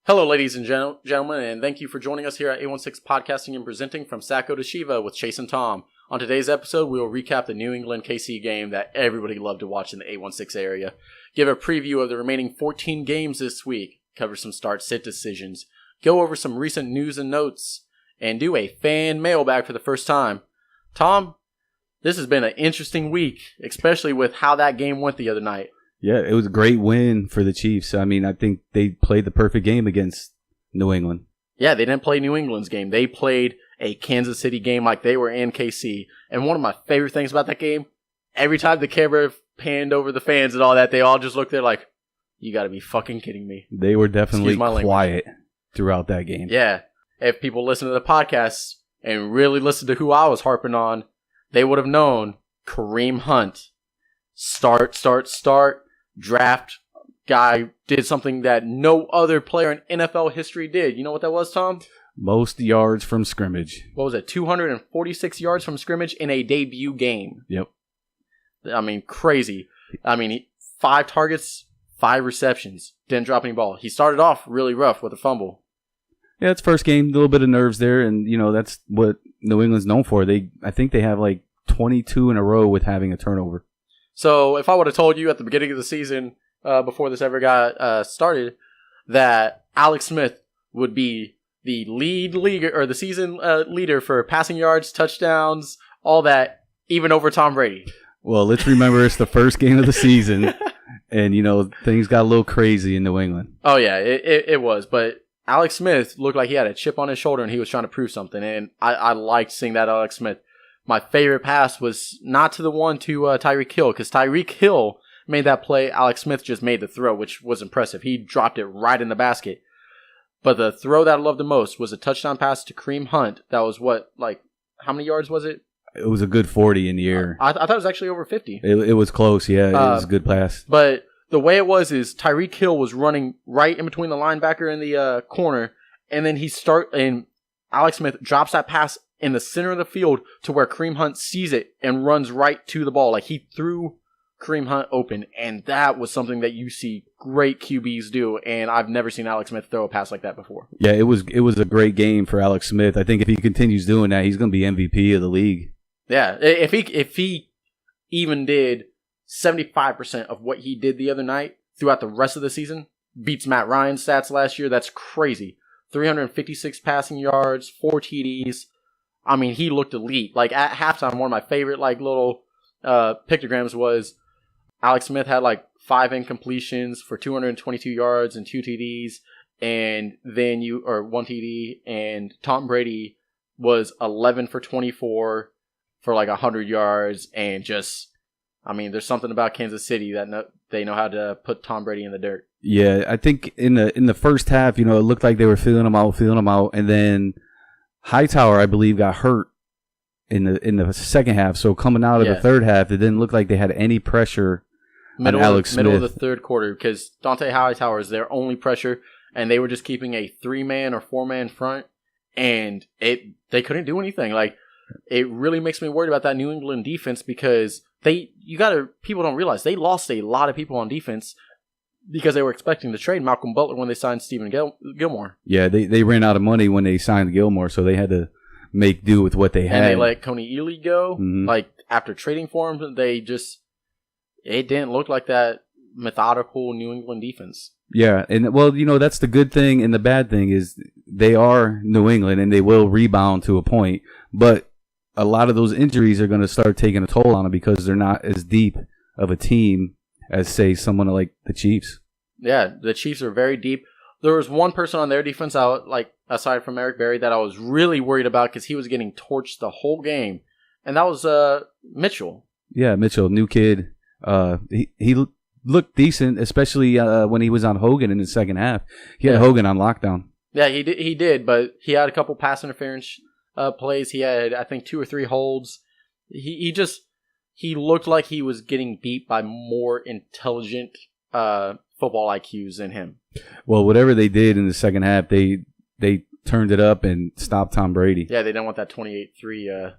Hello, ladies and gentlemen, and thank you for joining us here at 816 Podcasting and presenting from Sacko to Shiva with Chase and Tom. On today's episode, we will recap the New England KC game that everybody loved to watch in the 816 area, give a preview of the remaining 14 games this week, cover some start-sit decisions, go over some recent news and notes, and do a fan mailbag for the first time. Tom, this has been an interesting week, especially with how that game went the other night. Yeah, it was a great win for the Chiefs. I mean, I think they played the perfect game against New England. Yeah, they didn't play New England's game. They played a Kansas City game like they were in KC. And one of my favorite things about that game, every time the camera panned over the fans and all that, they all just looked there like, you got to be fucking kidding me. They were definitely quiet throughout that game. Yeah. If people listen to the podcast and really listen to who I was harping on, they would have known Kareem Hunt. Start. Draft guy did something that no other player in NFL history did. You know what that was, Tom? Most yards from scrimmage. What was it? 246 yards from scrimmage in a debut game. Yep. I mean, crazy. I mean, 5 targets, 5 receptions. Didn't drop any ball. He started off really rough with a fumble. Yeah, it's first game, a little bit of nerves there, and you know that's what New England's known for. I think they have like 22 in a row with having a turnover. So if I would have told you at the beginning of the season, before this ever got started, that Alex Smith would be the the season leader for passing yards, touchdowns, all that, even over Tom Brady. Well, let's remember it's the first game of the season, and you know things got a little crazy in New England. Oh yeah, it was. But Alex Smith looked like he had a chip on his shoulder, and he was trying to prove something. And I liked seeing that Alex Smith. My favorite pass was not to the one to Tyreek Hill, because Tyreek Hill made that play. Alex Smith just made the throw, which was impressive. He dropped it right in the basket. But the throw that I loved the most was a touchdown pass to Kareem Hunt. That was how many yards was it? It was a good 40 in the air. I thought it was actually over 50. It was close, yeah. It was a good pass. But the way it was is Tyreek Hill was running right in between the linebacker and the corner, and then and Alex Smith drops that pass in the center of the field to where Kareem Hunt sees it and runs right to the ball. Like, he threw Kareem Hunt open, and that was something that you see great QBs do, and I've never seen Alex Smith throw a pass like that before. Yeah, it was a great game for Alex Smith. I think if he continues doing that, he's going to be MVP of the league. Yeah, if he even did 75% of what he did the other night throughout the rest of the season, beats Matt Ryan's stats last year, that's crazy. 356 passing yards, 4 TDs. I mean, he looked elite. Like, at halftime, one of my favorite little pictograms was Alex Smith had 5 incompletions for 222 yards and 2 TDs, and then 1 TD, and Tom Brady was 11 for 24 for 100 yards, and just, I mean, there's something about Kansas City that they know how to put Tom Brady in the dirt. Yeah, I think in the first half, it looked like they were feeling him out, and then Hightower, I believe, got hurt in the second half. So coming out of the third half, it didn't look like they had any pressure on Alex Smith. Middle of the third quarter, because Dante Hightower is their only pressure, and they were just keeping a 3-man or 4-man front, and they couldn't do anything. It really makes me worried about that New England defense, because people don't realize they lost a lot of people on defense because they were expecting to trade Malcolm Butler when they signed Stephen Gilmore. Yeah, they ran out of money when they signed Gilmore, so they had to make do with what they had. And they let Coney Ely go. Mm-hmm. After trading for him, it didn't look like that methodical New England defense. Yeah, and well, that's the good thing, and the bad thing is they are New England, and they will rebound to a point, but a lot of those injuries are going to start taking a toll on them because they're not as deep of a team as, say, someone like the Chiefs. Yeah, the Chiefs are very deep. There was one person on their defense, aside from Eric Berry, that I was really worried about because he was getting torched the whole game, and that was Mitchell. Yeah, Mitchell, new kid. He looked decent, especially when he was on Hogan in the second half. He had Hogan on lockdown. Yeah, he did, but he had a couple pass interference plays. He had, I think, 2 or 3 holds. He looked like he was getting beat by more intelligent football IQs than him. Well, whatever they did in the second half, they turned it up and stopped Tom Brady. Yeah, they didn't want that 28-3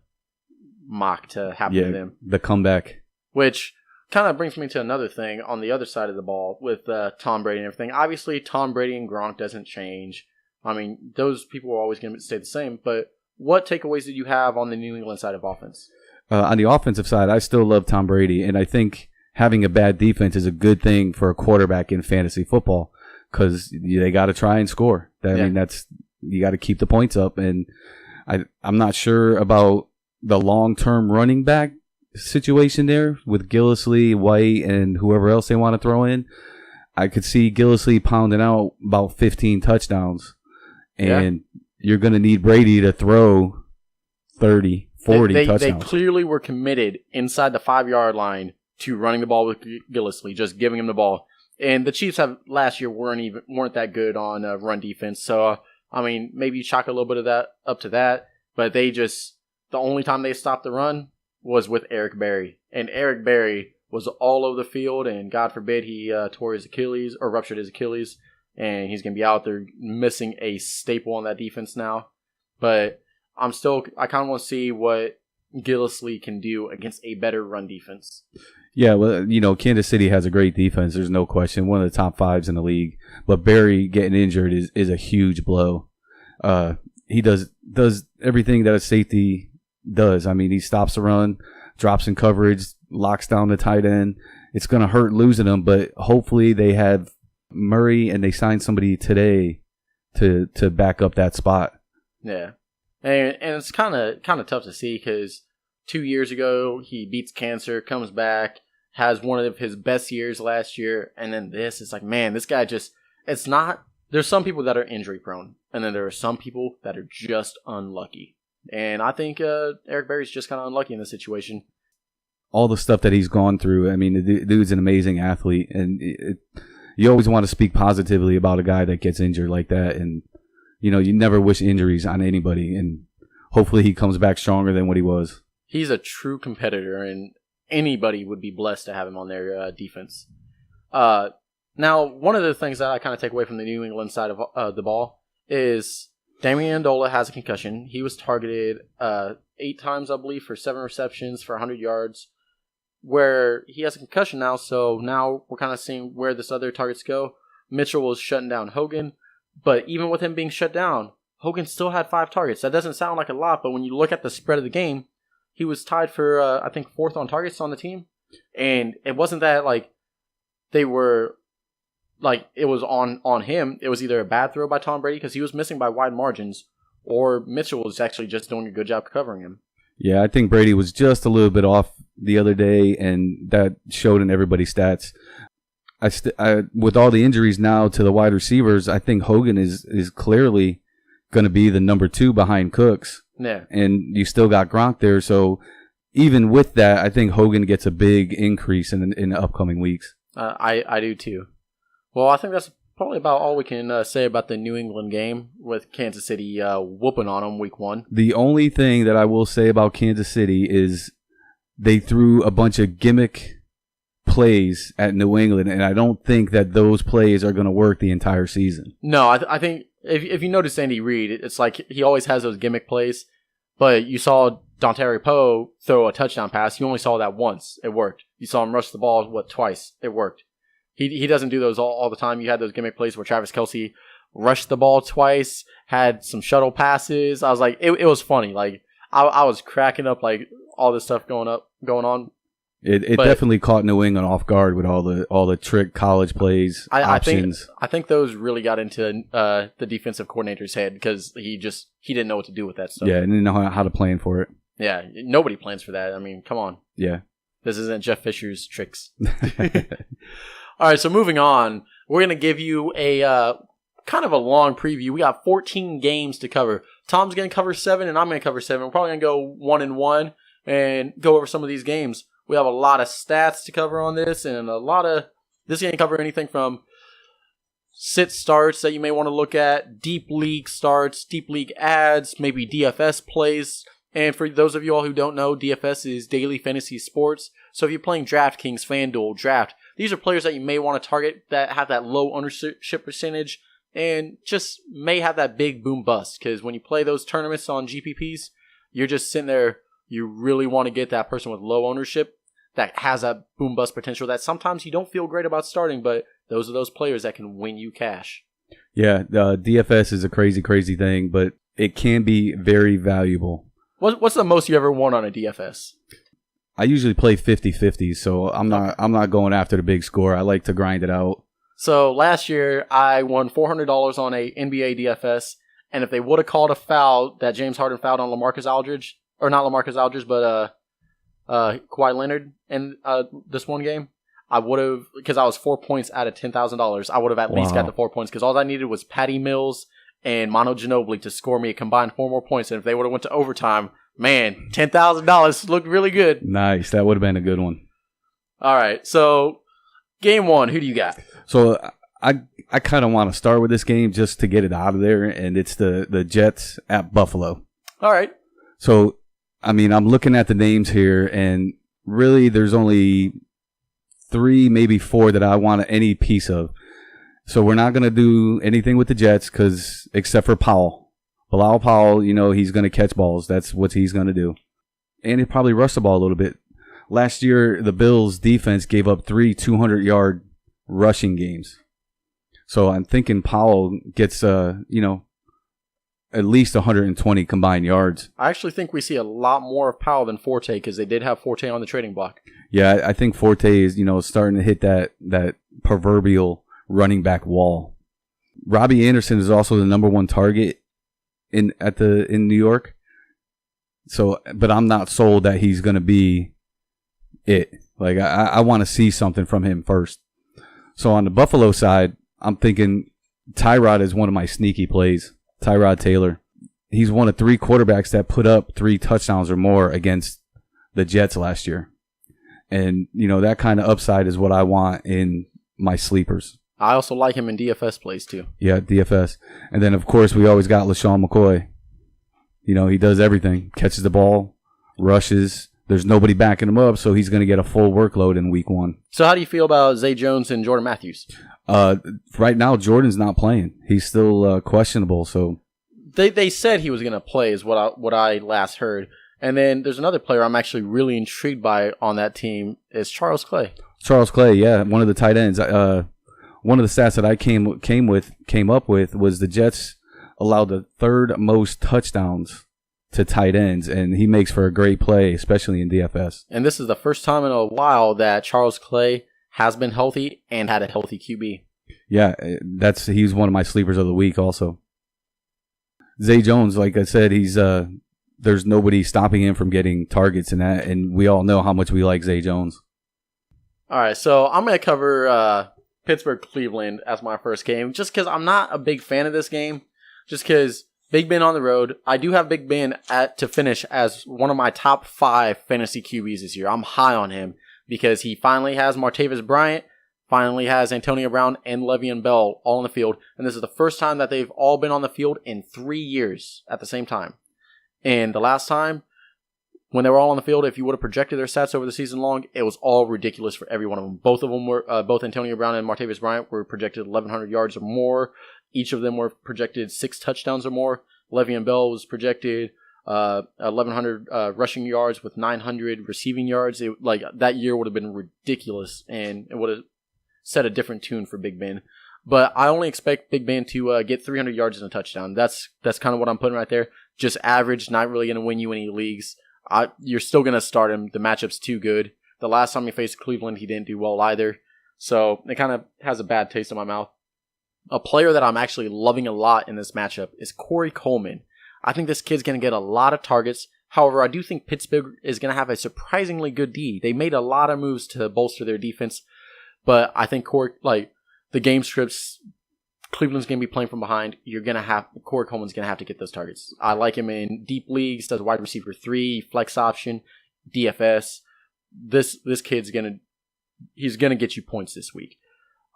mock to happen to them. The comeback. Which, kind of brings me to another thing on the other side of the ball with Tom Brady and everything. Obviously, Tom Brady and Gronk doesn't change. I mean, those people are always going to stay the same. But what takeaways did you have on the New England side of offense? On the offensive side, I still love Tom Brady, and I think having a bad defense is a good thing for a quarterback in fantasy football because they got to try and score. I mean, you got to keep the points up, and I'm not sure about the long-term running back situation there with Gillislee, White, and whoever else they want to throw in. I could see Gillislee pounding out about 15 touchdowns, and you're going to need Brady to throw 30. 40 touchdowns. They clearly were committed inside the 5-yard line to running the ball with Gillislee, just giving him the ball. And the Chiefs last year weren't that good on run defense. So I mean, maybe you chalk a little bit of that up to that. But the only time they stopped the run was with Eric Berry, and Eric Berry was all over the field. And God forbid he tore his Achilles or ruptured his Achilles, and he's gonna be out there missing a staple on that defense now. But I kind of want to see what Gillislee can do against a better run defense. Yeah, well, Kansas City has a great defense. There's no question. One of the top 5s in the league. But Barry getting injured is a huge blow. He does everything that a safety does. I mean, he stops the run, drops in coverage, locks down the tight end. It's going to hurt losing him, but hopefully they have Murray and they sign somebody today to back up that spot. Yeah. And it's kind of tough to see because 2 years ago he beats cancer, comes back, has one of his best years last year, and then it's like, man, this guy it's not. There's some people that are injury prone, and then there are some people that are just unlucky. And I think Eric Berry's just kind of unlucky in this situation. All the stuff that he's gone through. I mean, the dude's an amazing athlete, and you always want to speak positively about a guy that gets injured like that, and you never wish injuries on anybody, and hopefully he comes back stronger than what he was. He's a true competitor, and anybody would be blessed to have him on their defense. Now, one of the things that I kind of take away from the New England side of the ball is Damian Amendola has a concussion. He was targeted 8 times, I believe, for 7 receptions for 100 yards, where he has a concussion now, so now we're kind of seeing where this other targets go. Mitchell was shutting down Hogan. But even with him being shut down, Hogan still had 5 targets. That doesn't sound like a lot, but when you look at the spread of the game, he was tied for, I think, 4th on targets on the team. And it wasn't that, they were, it was on him. It was either a bad throw by Tom Brady because he was missing by wide margins, or Mitchell was actually just doing a good job covering him. Yeah, I think Brady was just a little bit off the other day, and that showed in everybody's stats. With all the injuries now to the wide receivers, I think Hogan is clearly going to be the number 2 behind Cooks. Yeah. And you still got Gronk there. So even with that, I think Hogan gets a big increase in the upcoming weeks. I do too. Well, I think that's probably about all we can say about the New England game with Kansas City whooping on them week 1. The only thing that I will say about Kansas City is they threw a bunch of gimmick plays at New England, and I don't think that those plays are going to work the entire season. No, I think if you notice Andy Reid, it's like he always has those gimmick plays, but you saw Dontari Poe throw a touchdown pass. You only saw that once. It worked. You saw him rush the ball, twice. It worked. He doesn't do those all the time. You had those gimmick plays where Travis Kelce rushed the ball twice, had some shuttle passes. I was like, it was funny. I was cracking up, all this stuff going on. It definitely caught New England off guard with all the trick college plays, options. I think those really got into the defensive coordinator's head because he didn't know what to do with that stuff. Yeah, and didn't know how to plan for it. Yeah, nobody plans for that. I mean, come on. Yeah. This isn't Jeff Fisher's tricks. All right, so moving on, we're going to give you a kind of a long preview. We got 14 games to cover. Tom's going to cover 7, and I'm going to cover 7. We're probably going to go 1-1 and go over some of these games. We have a lot of stats to cover on this, and this is going to cover anything from sit starts that you may want to look at, deep league starts, deep league ads, maybe DFS plays. And for those of you all who don't know, DFS is Daily Fantasy Sports. So if you're playing DraftKings, FanDuel, Draft, these are players that you may want to target that have that low ownership percentage and just may have that big boom bust. Because when you play those tournaments on GPPs, you're just sitting there, you really want to get that person with low ownership that has that boom bust potential that sometimes you don't feel great about starting, but those are those players that can win you cash. Yeah, DFS is a crazy, crazy thing, but it can be very valuable. What's the most you ever won on a DFS? I usually play 50-50, so I'm not going after the big score. I like to grind it out. So last year, I won $400 on a NBA DFS, and if they would have called a foul that James Harden fouled on LaMarcus Aldridge, or not LaMarcus Aldridge, but Kawhi Leonard in this one game, I would have, because I was 4 points out of $10,000, I would have at least got the 4 points, because all I needed was Patty Mills and Manu Ginobili to score me a combined 4 more points, and if they would have went to overtime, man, $10,000 looked really good. Nice. That would have been a good one. All right, so game one, who do you got? So I kind of want to start with this game just to get it out of there, and it's the Jets at Buffalo. All right. So, I mean, I'm looking at the names here, and really there's only 3, maybe 4 that I want any piece of. So we're not going to do anything with the Jets except for Powell. Bilal Powell, he's going to catch balls. That's what he's going to do. And he'll probably rush the ball a little bit. Last year, the Bills' defense gave up 3 200-yard rushing games. So I'm thinking Powell gets, at least 120 combined yards. I actually think we see a lot more of Powell than Forte because they did have Forte on the trading block. Yeah, I think Forte is, starting to hit that proverbial running back wall. Robbie Anderson is also the number 1 target in New York. So, but I'm not sold that he's going to be it. Like, I want to see something from him first. So on the Buffalo side, I'm thinking Tyrod is one of my sneaky plays. Tyrod Taylor. He's one of 3 quarterbacks that put up 3 touchdowns or more against the Jets last year. And, that kind of upside is what I want in my sleepers. I also like him in DFS plays too. Yeah, DFS. And then, of course, we always got LaShawn McCoy. He does everything. Catches the ball, rushes. There's nobody backing him up, so he's going to get a full workload in week 1. So how do you feel about Zay Jones and Jordan Matthews? Right now, Jordan's not playing. He's still questionable. So they said he was going to play is what I last heard. And then there's another player I'm actually really intrigued by on that team is Charles Clay. Charles Clay, yeah, one of the tight ends. One of the stats that I came up with was the Jets allowed the 3rd most touchdowns to tight ends, and he makes for a great play, especially in DFS. And this is the first time in a while that Charles Clay has been healthy and had a healthy QB. Yeah, he's one of my sleepers of the week also. Zay Jones, like I said, he's there's nobody stopping him from getting targets in that, and we all know how much we like Zay Jones. All right, so I'm going to cover Pittsburgh-Cleveland as my first game, just because I'm not a big fan of this game, just because Big Ben on the road. I do have Big Ben to finish as one of my top 5 fantasy QBs this year. I'm high on him because he finally has Martavis Bryant, finally has Antonio Brown and Le'Veon Bell all on the field. And this is the first time that they've all been on the field in 3 years at the same time. And the last time, when they were all on the field, if you would have projected their stats over the season long, it was all ridiculous for every one of them. Both of them were, both Antonio Brown and Martavis Bryant were projected 1,100 yards or more. Each of them were projected 6 touchdowns or more. Le'Veon Bell was projected 1,100 rushing yards with 900 receiving yards. That year would have been ridiculous, and it would have set a different tune for Big Ben. But I only expect Big Ben to get 300 yards and a touchdown. That's kind of what I'm putting right there. Just average, not really going to win you any leagues. You're still going to start him. The matchup's too good. The last time he faced Cleveland, he didn't do well either. So it kind of has a bad taste in my mouth. A player that I'm actually loving a lot in this matchup is Corey Coleman. I think this kid's going to get a lot of targets. However, I do think Pittsburgh is going to have a surprisingly good D. They made a lot of moves to bolster their defense, but I think the game scripts, Cleveland's going to be playing from behind. Corey Coleman's going to have to get those targets. I like him in deep leagues, does wide receiver 3, flex option, DFS. This kid's he's going to get you points this week.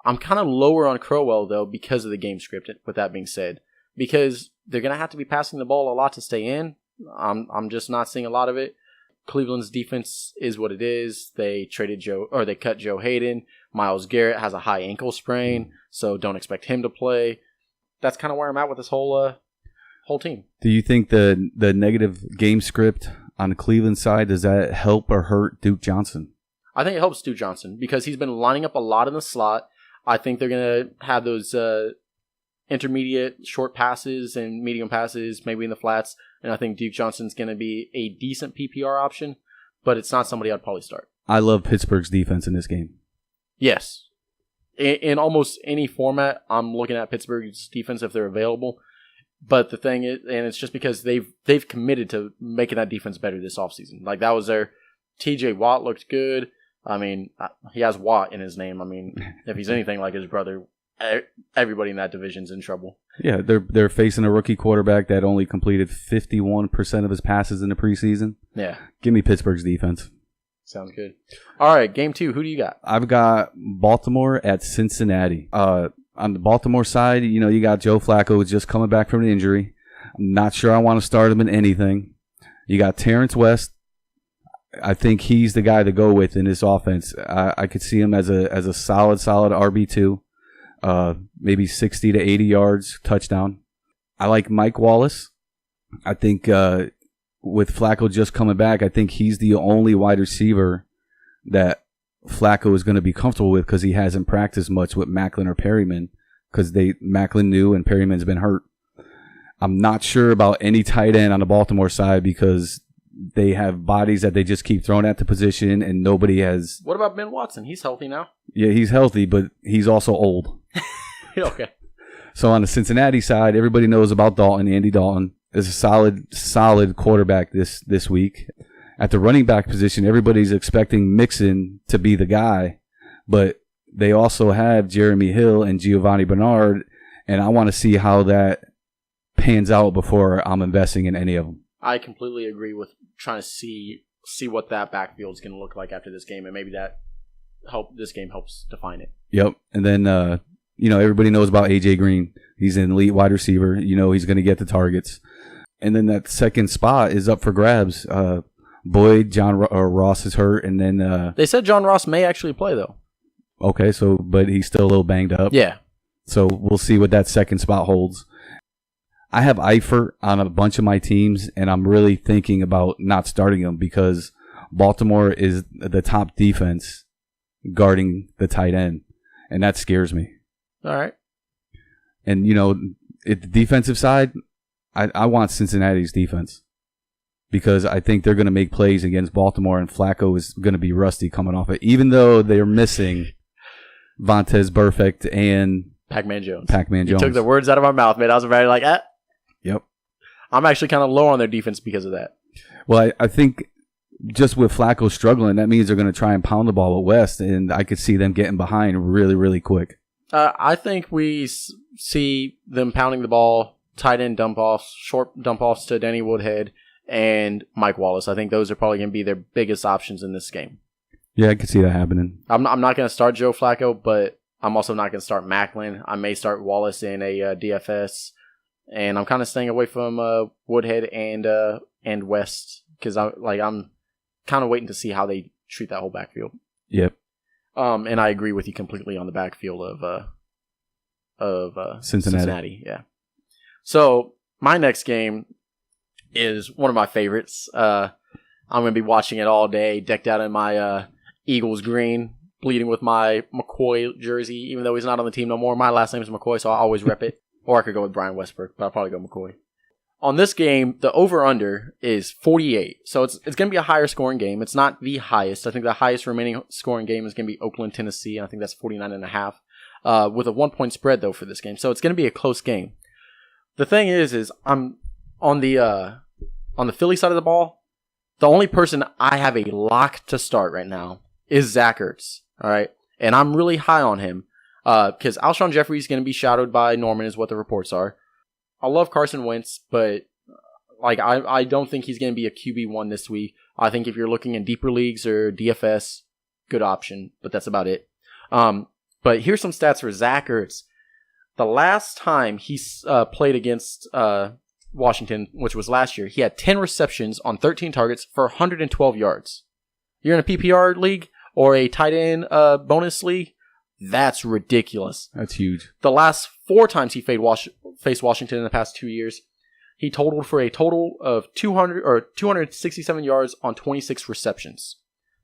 I'm kind of lower on Crowell, though, because of the game script, with that being said. Because they're going to have to be passing the ball a lot to stay in. I'm just not seeing a lot of it. Cleveland's defense is what it is. They cut Joe Hayden. Myles Garrett has a high ankle sprain, so don't expect him to play. That's kind of where I'm at with this whole team. Do you think the negative game script on the Cleveland side, does that help or hurt Duke Johnson? I think it helps Stu Johnson because he's been lining up a lot in the slot. I think they're going to have those intermediate short passes and medium passes, maybe in the flats. And I think Duke Johnson's going to be a decent PPR option, but it's not somebody I'd probably start. I love Pittsburgh's defense in this game. Yes. In almost any format, I'm looking at Pittsburgh's defense if they're available. But the thing is, and it's just because they've committed to making that defense better this offseason. Like, that was their TJ Watt looked good. I mean, he has Watt in his name. I mean, if he's anything like his brother, everybody in that division's in trouble. Yeah, they're facing a rookie quarterback that only completed 51% of his passes in the preseason. Yeah. Give me Pittsburgh's defense. Sounds good. All right, game 2. Who do you got? I've got Baltimore at Cincinnati. On the Baltimore side, you got Joe Flacco who's just coming back from an injury. I'm not sure I want to start him in anything. You got Terrence West. I think he's the guy to go with in this offense. I could see him as a solid RB2, maybe 60 to 80 yards, touchdown. I like Mike Wallace. I think with Flacco just coming back, I think he's the only wide receiver that Flacco is going to be comfortable with because he hasn't practiced much with Macklin or Perryman because Macklin knew and Perryman's been hurt. I'm not sure about any tight end on the Baltimore side because they have bodies that they just keep throwing at the position and nobody has. What about Ben Watson? He's healthy now. Yeah, he's healthy, but he's also old. Okay. So on the Cincinnati side, everybody knows about Dalton. Andy Dalton is a solid quarterback this week. At the running back position, everybody's expecting Mixon to be the guy, but they also have Jeremy Hill and Giovanni Bernard, and I want to see how that pans out before I'm investing in any of them. I completely agree with trying to see what that backfield is going to look like after this game, and maybe this game helps define it. Yep, and then everybody knows about AJ Green. He's an elite wide receiver. He's going to get the targets, and then that second spot is up for grabs. Boyd, Ross is hurt, and then they said John Ross may actually play though. Okay, but he's still a little banged up. Yeah. So we'll see what that second spot holds. I have Eifert on a bunch of my teams, and I'm really thinking about not starting him because Baltimore is the top defense guarding the tight end, and that scares me. All right. And at the defensive side, I want Cincinnati's defense. Because I think they're going to make plays against Baltimore, and Flacco is going to be rusty coming off it. Even though they're missing Vontez Burfict and Pac-Man Jones. You took the words out of my mouth, man. I was very like, Yep. I'm actually kind of low on their defense because of that. Well, I think just with Flacco struggling, that means they're going to try and pound the ball at West, and I could see them getting behind really, really quick. I think we see them pounding the ball, tight end dump-offs, short dump-offs to Danny Woodhead, and Mike Wallace. I think those are probably going to be their biggest options in this game. Yeah, I could see that happening. I'm not going to start Joe Flacco, but I'm also not going to start Macklin. I may start Wallace in a DFS, and I'm kind of staying away from Woodhead and West because I'm kind of waiting to see how they treat that whole backfield. Yep. And I agree with you completely on the backfield of Cincinnati. Yeah. So my next game is one of my favorites. I'm going to be watching it all day, decked out in my Eagles green, bleeding with my McCoy jersey, even though he's not on the team no more. My last name is McCoy, so I always rep it. Or I could go with Brian Westbrook, but I'll probably go McCoy. On this game, the over-under is 48, so it's going to be a higher scoring game. It's not the highest. I think the highest remaining scoring game is going to be Oakland, Tennessee, and I think that's 49.5, with a 1-point spread, though, for this game. So it's going to be a close game. The thing is I'm on the Philly side of the ball, the only person I have a lock to start right now is Zach Ertz. All right. And I'm really high on him because Alshon Jeffrey is going to be shadowed by Norman is what the reports are. I love Carson Wentz, but I don't think he's going to be a QB1 this week. I think if you're looking in deeper leagues or DFS, good option, but that's about it. But here's some stats for Zach Ertz. The last time he played against Washington, which was last year, he had 10 receptions on 13 targets for 112 yards. You're in a PPR league or a tight end bonus league? That's ridiculous. That's huge. The last 4 times he faced Washington in the past 2 years, he totaled for a total of 267 yards on 26 receptions.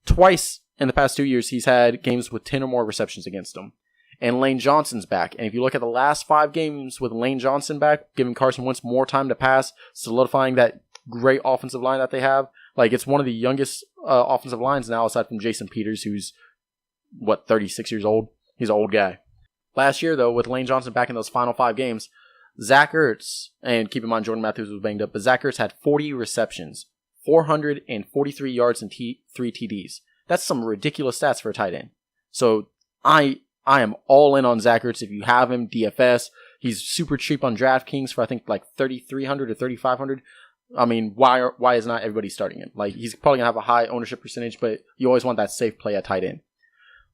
Twice in the past 2 years, he's had games with 10 or more receptions against him. And Lane Johnson's back. And if you look at the last 5 games with Lane Johnson back, giving Carson Wentz more time to pass, solidifying that great offensive line that they have. Like, it's one of the youngest offensive lines now, aside from Jason Peters, who's, 36 years old? He's an old guy. Last year, though, with Lane Johnson back in those final 5 games, Zach Ertz, and keep in mind Jordan Matthews was banged up, but Zach Ertz had 40 receptions, 443 yards, and 3 TDs. That's some ridiculous stats for a tight end. So I am all in on Zach Ertz. If you have him, DFS. He's super cheap on DraftKings for I think like $3,300 or $3,500. I mean, why is not everybody starting him? Like, he's probably gonna have a high ownership percentage, but you always want that safe play at tight end.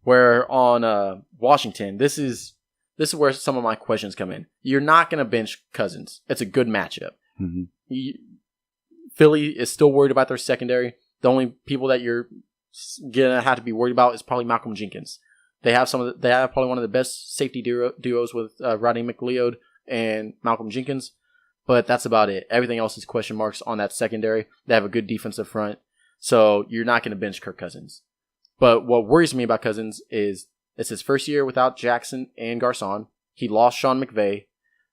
Where on Washington, this is where some of my questions come in. You're not gonna bench Cousins. It's a good matchup. Mm-hmm. Philly is still worried about their secondary. The only people that you're gonna have to be worried about is probably Malcolm Jenkins. They have probably one of the best safety duos with Rodney McLeod and Malcolm Jenkins, but that's about it. Everything else is question marks on that secondary. They have a good defensive front, so you're not going to bench Kirk Cousins. But what worries me about Cousins is it's his first year without Jackson and Garcon. He lost Sean McVay.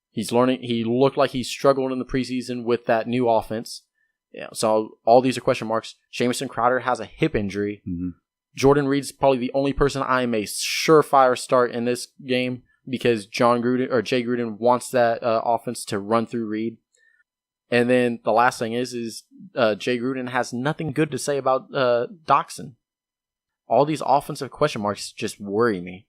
He's learning. He looked like he struggled in the preseason with that new offense. Yeah, so all these are question marks. Jamison Crowder has a hip injury. Mm-hmm. Jordan Reed's probably the only person I am a surefire start in this game because Jay Gruden wants that offense to run through Reed. And then the last thing is Jay Gruden has nothing good to say about Doxson. All these offensive question marks just worry me.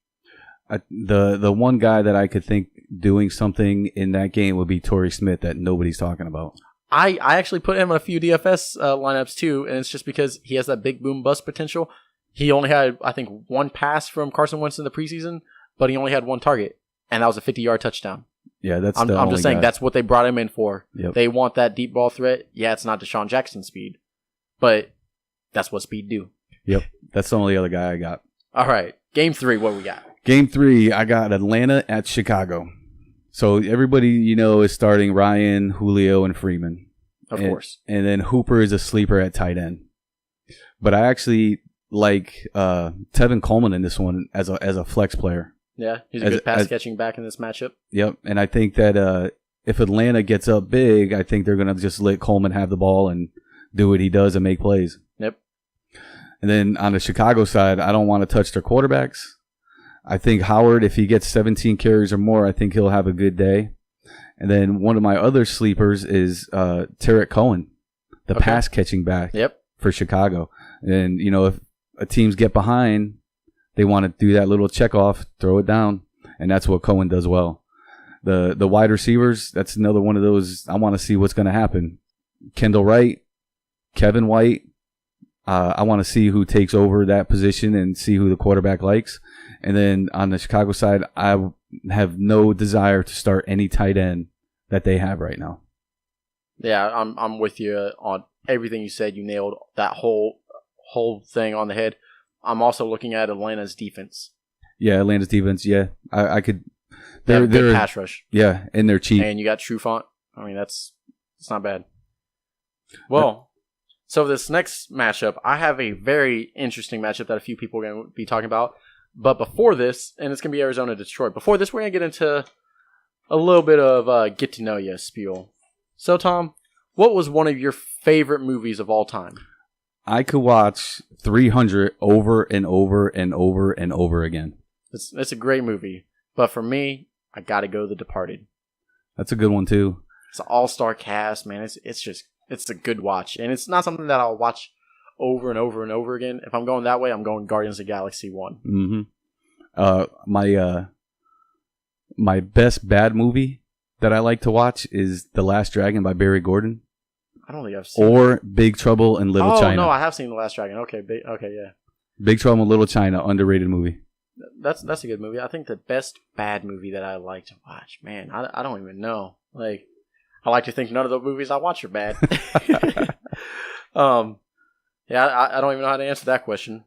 The one guy that I could think doing something in that game would be Torrey Smith that nobody's talking about. I actually put him in a few DFS lineups too, and it's just because he has that big boom bust potential. He only had, I think, 1 pass from Carson Wentz in the preseason, but he only had 1 target, and that was a 50-yard touchdown. Yeah, I'm just saying that's what they brought him in for. Yep. They want that deep ball threat. Yeah, it's not Deshaun Jackson speed, but that's what speed do. Yep, that's the only other guy I got. All right, Game 3, what we got? Game 3, I got Atlanta at Chicago. So everybody, is starting Ryan, Julio, and Freeman. Of course. And then Hooper is a sleeper at tight end. But I actually like Tevin Coleman in this one as a flex player. Yeah, he's a good pass catching back in this matchup. Yep, and I think that if Atlanta gets up big, I think they're going to just let Coleman have the ball and do what he does and make plays. Yep. And then on the Chicago side, I don't want to touch their quarterbacks. I think Howard, if he gets 17 carries or more, I think he'll have a good day. And then one of my other sleepers is Tarek Cohen, the pass catching back for Chicago. And, if teams get behind, they want to do that little check off, throw it down, and that's what Cohen does well. The wide receivers, that's another one of those. I want to see what's going to happen. Kendall Wright, Kevin White. I want to see who takes over that position and see who the quarterback likes. And then on the Chicago side, I have no desire to start any tight end that they have right now. Yeah, I'm with you on everything you said. You nailed that whole thing on the head. I'm also looking at Atlanta's defense. Yeah, Atlanta's defense. Yeah, I could. They're good pass rush. Yeah, and they're cheap. And you got Trufant. I mean, it's not bad. Well, so this next matchup, I have a very interesting matchup that a few people are going to be talking about. But before this, and it's going to be Arizona-Detroit. Before this, we're going to get into a little bit of get to know you spiel. So, Tom, what was one of your favorite movies of all time? I could watch 300 over and over and over and over again. It's a great movie. But for me, I got to go The Departed. That's a good one, too. It's an all-star cast, man. It's a good watch. And it's not something that I'll watch over and over and over again. If I'm going that way, I'm going Guardians of the Galaxy 1. Mm-hmm. My best bad movie that I like to watch is The Last Dragon by Barry Gordon. I don't think I've seen Or Big Trouble in Little China. Oh, no, I have seen The Last Dragon. Okay, yeah. Big Trouble in Little China, underrated movie. That's a good movie. I think the best bad movie that I like to watch, man, I don't even know. Like, I like to think none of the movies I watch are bad. Yeah, I don't even know how to answer that question.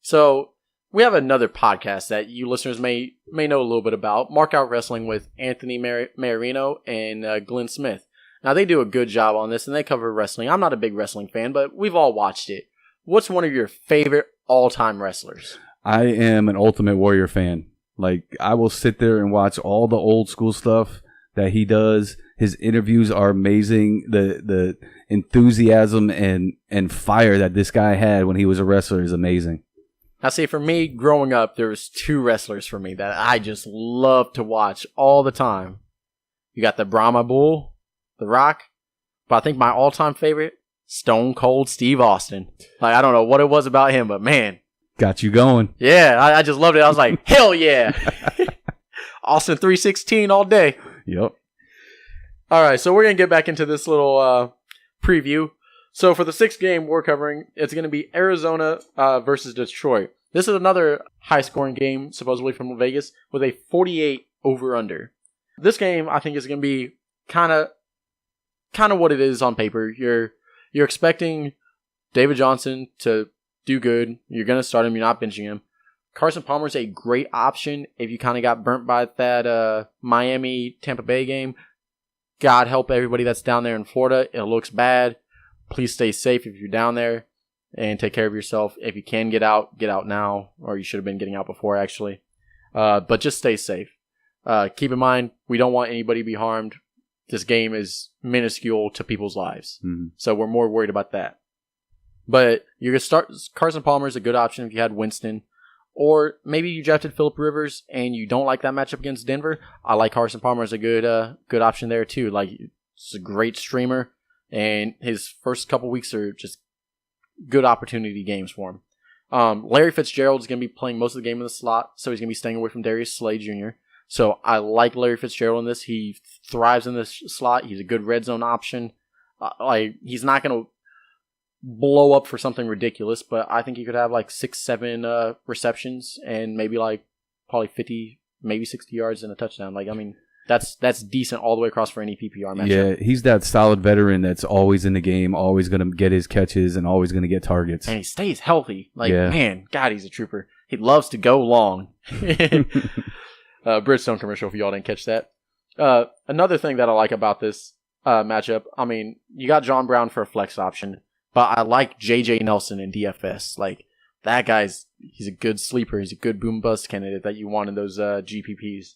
So, we have another podcast that you listeners may know a little bit about, Mark Out Wrestling with Anthony Marino and Glenn Smith. Now, they do a good job on this, and they cover wrestling. I'm not a big wrestling fan, but we've all watched it. what's one of your favorite all-time wrestlers? I am an Ultimate Warrior fan. Like, I will sit there and watch all the old school stuff that he does. His interviews are amazing. The enthusiasm and fire that this guy had when he was a wrestler is amazing. Now, see, for me, growing up, there was 2 wrestlers for me that I just loved to watch all the time. You got the Brahma Bull, The Rock, but I think my all-time favorite, Stone Cold Steve Austin. Like, I don't know what it was about him, but man. Got you going. Yeah, I just loved it. I was like, hell yeah. Austin 316 all day. Yep. All right, so we're going to get back into this little preview. So for the 6th game we're covering, it's going to be Arizona versus Detroit. This is another high-scoring game, supposedly from Vegas, with a 48 over-under. This game, I think, is going to be kind of what it is on paper. You're expecting David Johnson to do good. You're going to start him. You're not benching him. Carson Palmer is a great option if you kind of got burnt by that Miami-Tampa Bay game. God help everybody that's down there in Florida. It looks bad. Please stay safe if you're down there and take care of yourself. If you can get out now, or you should have been getting out before, actually. But just stay safe. Keep in mind, we don't want anybody to be harmed. This game is minuscule to people's lives. Mm-hmm. So we're more worried about that. But you're going to start. Carson Palmer is a good option if you had Winston. Or maybe you drafted Phillip Rivers and you don't like that matchup against Denver. I like Carson Palmer as a good option there too. Like, it's a great streamer. And his first couple weeks are just good opportunity games for him. Larry Fitzgerald is going to be playing most of the game in the slot, so he's going to be staying away from Darius Slay Jr. So I like Larry Fitzgerald in this. He thrives in this slot. He's a good red zone option. He's not going to blow up for something ridiculous, but I think he could have like 6-7 receptions and maybe like probably 50, maybe 60 yards and a touchdown. Like, I mean, that's decent all the way across for any PPR matchup. Yeah, he's that solid veteran that's always in the game, always going to get his catches, and always going to get targets. And he stays healthy. Like, man, God, he's a trooper. He loves to go long. Bridgestone commercial if y'all didn't catch that. Another thing that I like about this matchup, I mean, you got John Brown for a flex option, but I like J.J. Nelson in DFS. Like, that he's a good sleeper. He's a good boom bust candidate that you want in those GPPs.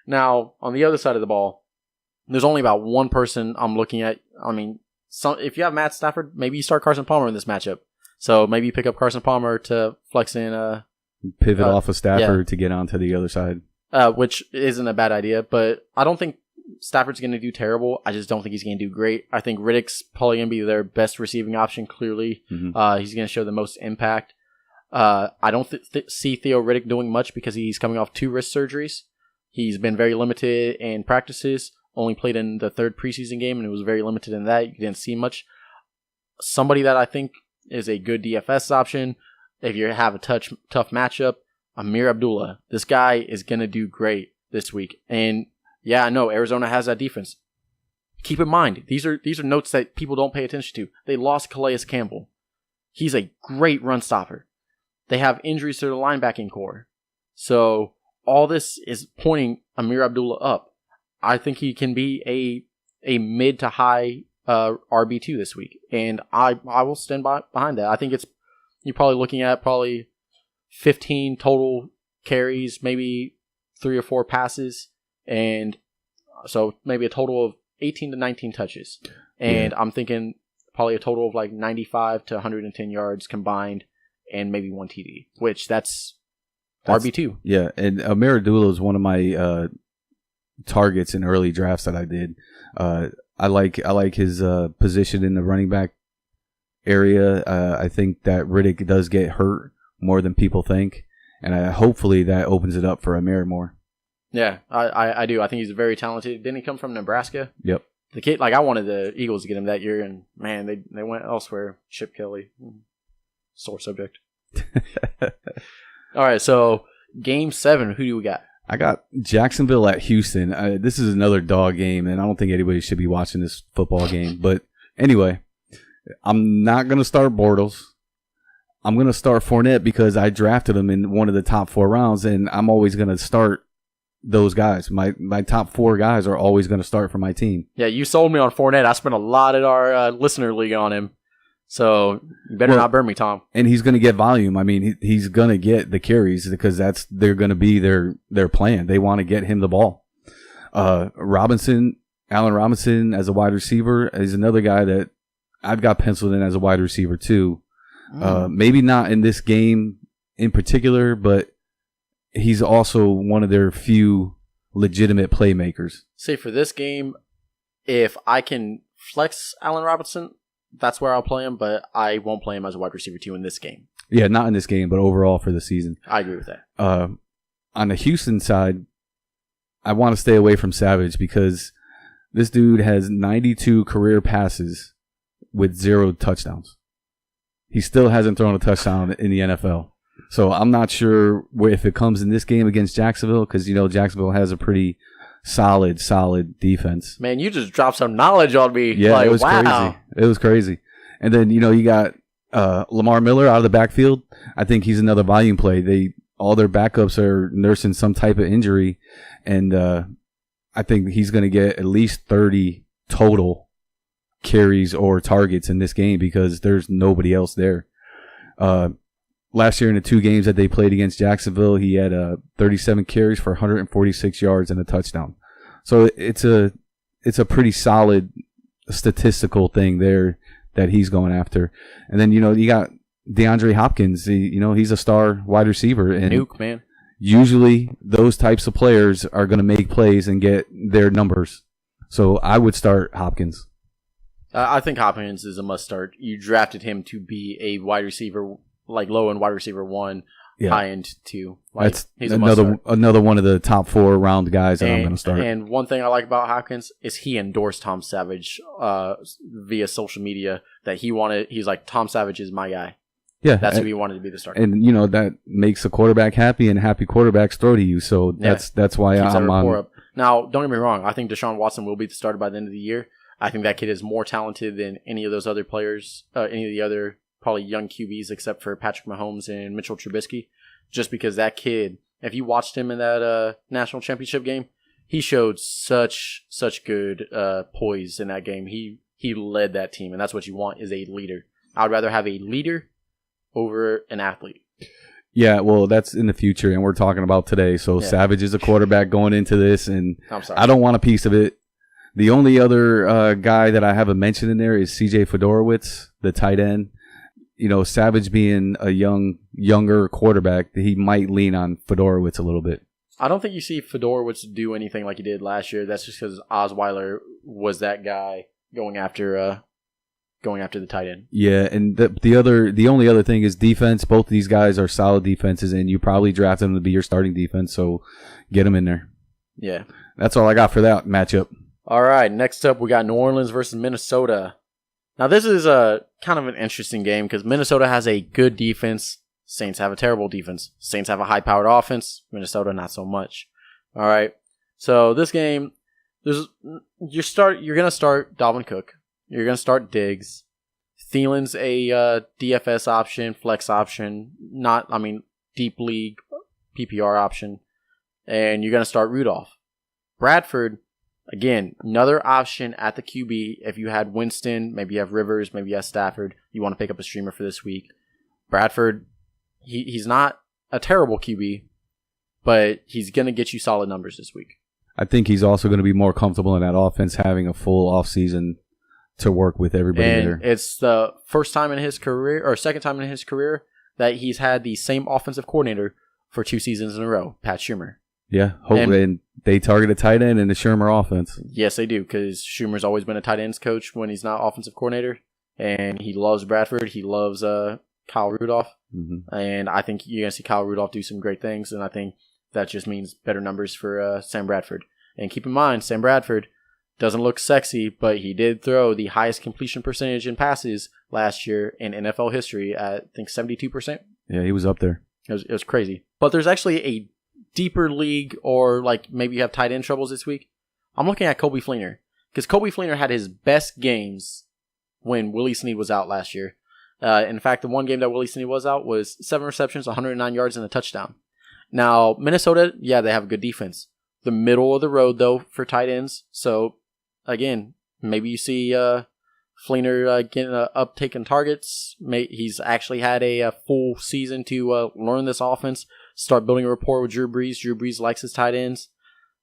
Now, on the other side of the ball, there's only about one person I'm looking at. I mean, if you have Matt Stafford, maybe you start Carson Palmer in this matchup. So maybe you pick up Carson Palmer to flex in. Pivot off of Stafford to get onto the other side. Which isn't a bad idea, but I don't think Stafford's going to do terrible. I just don't think he's going to do great. I think Riddick's probably going to be their best receiving option, clearly. Mm-hmm. He's going to show the most impact. I don't see Theo Riddick doing much because he's coming off 2 wrist surgeries. He's been very limited in practices, only played in the 3rd preseason game, and it was very limited in that. You didn't see much. Somebody that I think is a good DFS option, if you have a tough matchup, Amir Abdullah. This guy is going to do great this week. And yeah, I know Arizona has that defense. Keep in mind, these are notes that people don't pay attention to. They lost Calais Campbell. He's a great run stopper. They have injuries to the linebacking core. So all this is pointing Amir Abdullah up. I think he can be a mid to high RB2 this week. And I will stand behind that. I think you're probably looking at 15 total carries, maybe 3 or 4 passes, and so maybe a total of 18 to 19 touches. And I'm thinking probably a total of like 95 to 110 yards combined, and maybe 1 TD, which that's RB2. Yeah, and Amir Abdullah is one of my targets in early drafts that I did. I like his position in the running back area. I think that Riddick does get hurt more than people think, and hopefully that opens it up for Amir more. Yeah, I do. I think he's very talented. Didn't he come from Nebraska? Yep. The kid, I wanted the Eagles to get him that year, and man, they went elsewhere. Chip Kelly, sore subject. All right, so Game 7, who do we got? I got Jacksonville at Houston. This is another dog game, and I don't think anybody should be watching this football game. But anyway, I'm not going to start Bortles. I'm going to start Fournette because I drafted him in one of the top 4 rounds, and I'm always going to start those guys. My top 4 guys are always going to start for my team. Yeah, you sold me on Fournette. I spent a lot at our listener league on him. So you better not burn me, Tom. And he's going to get volume. I mean, he's going to get the carries because they're going to be their plan. They want to get him the ball. Allen Robinson as a wide receiver is another guy that I've got penciled in as a wide receiver too. Maybe not in this game in particular, but he's also one of their few legitimate playmakers. Say for this game, if I can flex Allen Robinson, that's where I'll play him, but I won't play him as a wide receiver 2 in this game. Yeah, not in this game, but overall for the season. I agree with that. On the Houston side, I want to stay away from Savage because this dude has 92 career passes with 0 touchdowns. He still hasn't thrown a touchdown in the NFL. So I'm not sure if it comes in this game against Jacksonville because, Jacksonville has a pretty solid defense. Man, you just dropped some knowledge on me. Yeah, it was crazy. It was crazy. And then, you got Lamar Miller out of the backfield. I think he's another volume play. All their backups are nursing some type of injury. And I think he's going to get at least 30 total carries or targets in this game because there's nobody else there. Last year in the 2 games that they played against Jacksonville, he had 37 carries for 146 yards and a touchdown. So it's a pretty solid statistical thing there that he's going after. And then, you got DeAndre Hopkins. He's a star wide receiver. And Nuke, man. Usually those types of players are going to make plays and get their numbers. So I would start Hopkins. I think Hopkins is a must start. You drafted him to be a wide receiver, like low end wide receiver 1, high end 2. That's another one of the top 4 round guys that I'm going to start. And one thing I like about Hopkins is he endorsed Tom Savage via social media that he's like, Tom Savage is my guy. Yeah, that's who he wanted to be the starter. And that makes a quarterback happy, and happy quarterbacks throw to you. So that's why I'm on. Now, don't get me wrong. I think Deshaun Watson will be the starter by the end of the year. I think that kid is more talented than any of those other players, any of the other probably young QBs except for Patrick Mahomes and Mitchell Trubisky. Just because that kid, if you watched him in that national championship game, he showed such good poise in that game. He led that team, and that's what you want is a leader. I would rather have a leader over an athlete. Yeah, well, that's in the future, and we're talking about today. So Savage is a quarterback going into this, and I don't want a piece of it. The only other guy that I have a mention in there is C.J. Fedorowicz, the tight end. Savage being a younger quarterback, he might lean on Fedorowicz a little bit. I don't think you see Fedorowicz do anything like he did last year. That's just because Osweiler was that guy going after the tight end. Yeah, and the only other thing is defense. Both of these guys are solid defenses, and you probably drafted them to be your starting defense, so get them in there. Yeah. That's all I got for that matchup. All right, next up we got New Orleans versus Minnesota. Now this is a kind of an interesting game because Minnesota has a good defense. Saints have a terrible defense. Saints have a high-powered offense. Minnesota not so much. All right, so this game, you're going to start Dalvin Cook. You're going to start Diggs. Thielen's a DFS option, flex option, deep league PPR option. And you're going to start Rudolph. Bradford, again, another option at the QB. If you had Winston, maybe you have Rivers, maybe you have Stafford, you want to pick up a streamer for this week. Bradford, he's not a terrible QB, but he's going to get you solid numbers this week. I think he's also going to be more comfortable in that offense having a full offseason to work with everybody there. It's the first time in his career, or second time in his career, that he's had the same offensive coordinator for 2 seasons in a row, Pat Shurmur. Yeah, hopefully, and they target a tight end in the Shurmur offense. Yes, they do, because Schumer's always been a tight ends coach when he's not offensive coordinator, and he loves Bradford. He loves Kyle Rudolph, and I think you're going to see Kyle Rudolph do some great things, and I think that just means better numbers for Sam Bradford. And keep in mind, Sam Bradford doesn't look sexy, but he did throw the highest completion percentage in passes last year in NFL history at, I think, 72%. Yeah, he was up there. It was crazy. But there's actually a deeper league, or like maybe you have tight end troubles this week. I'm looking at Coby Fleener, because Coby Fleener had his best games when Willie Snead was out last year. In fact, the one game that Willie Snead was out was 7 receptions, 109 yards, and a touchdown. Now, Minnesota, yeah, they have a good defense. The middle of the road, though, for tight ends. So, again, maybe you see Fleener getting a uptake in targets. He's actually had a full season to learn this offense, start building a rapport with Drew Brees. Drew Brees likes his tight ends.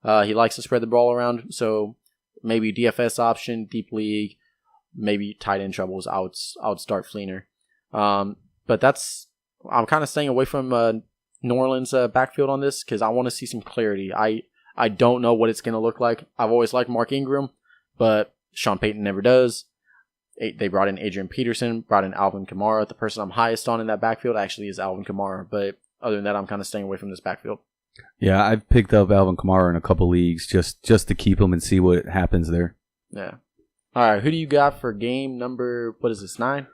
He likes to spread the ball around, so maybe DFS option, deep league, maybe tight end troubles. I would start Fleener. But I'm kind of staying away from New Orleans backfield on this because I want to see some clarity. I don't know what it's going to look like. I've always liked Mark Ingram, but Sean Payton never does. They brought in Adrian Peterson, brought in Alvin Kamara. The person I'm highest on in that backfield actually is Alvin Kamara, but other than that, I'm kind of staying away from this backfield. Yeah, I've picked up Alvin Kamara in a couple leagues just to keep him and see what happens there. Yeah. All right, who do you got for game number, 9?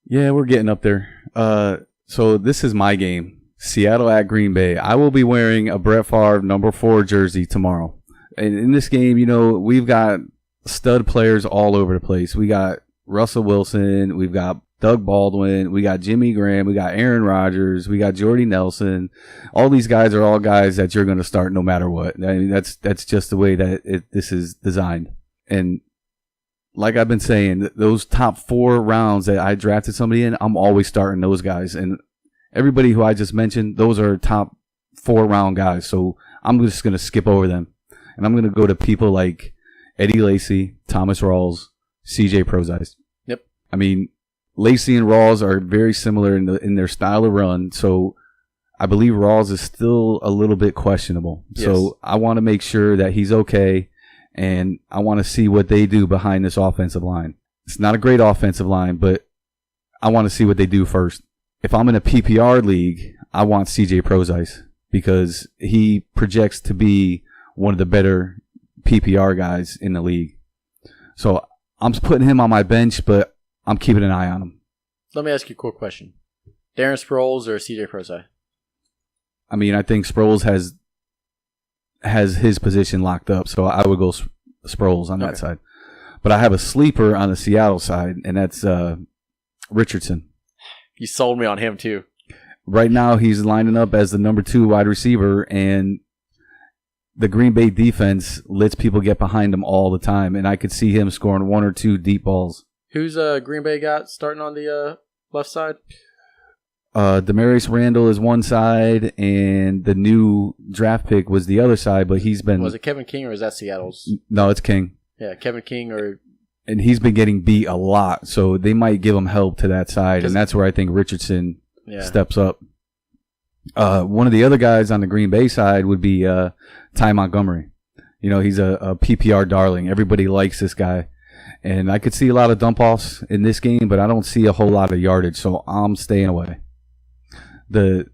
Yeah, we're getting up there. So this is my game. Seattle at Green Bay. I will be wearing a Brett Favre number 4 jersey tomorrow. And in this game, we've got stud players all over the place. We got Russell Wilson. We've got Doug Baldwin. We got Jimmy Graham. We got Aaron Rodgers. We got Jordy Nelson. All these guys are all guys that you're going to start no matter what. I mean, that's just the way that this is designed. And like I've been saying, those top 4 rounds that I drafted somebody in, I'm always starting those guys. And everybody who I just mentioned, those are top 4 round guys. So I'm just going to skip over them. And I'm going to go to people like Eddie Lacy, Thomas Rawls, CJ Prozise. Yep. I mean, Lacy and Rawls are very similar in their style of run. So I believe Rawls is still a little bit questionable. Yes. So I want to make sure that he's okay. And I want to see what they do behind this offensive line. It's not a great offensive line, but I want to see what they do first. If I'm in a PPR league, I want CJ Prozise because he projects to be one of the better PPR guys in the league. So I'm putting him on my bench, but I'm keeping an eye on him. Let me ask you a quick question. Darren Sproles or CJ Prozise? I mean, I think Sproles has his position locked up, so I would go Sproles on that side. But I have a sleeper on the Seattle side, and that's Richardson. You sold me on him, too. Right now, he's lining up as the number 2 wide receiver, and the Green Bay defense lets people get behind him all the time, and I could see him scoring 1 or 2 deep balls. Who's Green Bay got starting on the left side? Demarius Randall is one side, and the new draft pick was the other side, but he's been... Was it Kevin King, or is that Seattle's? No, it's King. Yeah, Kevin King or... And he's been getting beat a lot, so they might give him help to that side, and that's where I think Richardson steps up. One of the other guys on the Green Bay side would be Ty Montgomery. He's a PPR darling. Everybody likes this guy. And I could see a lot of dump-offs in this game, but I don't see a whole lot of yardage, so I'm staying away. The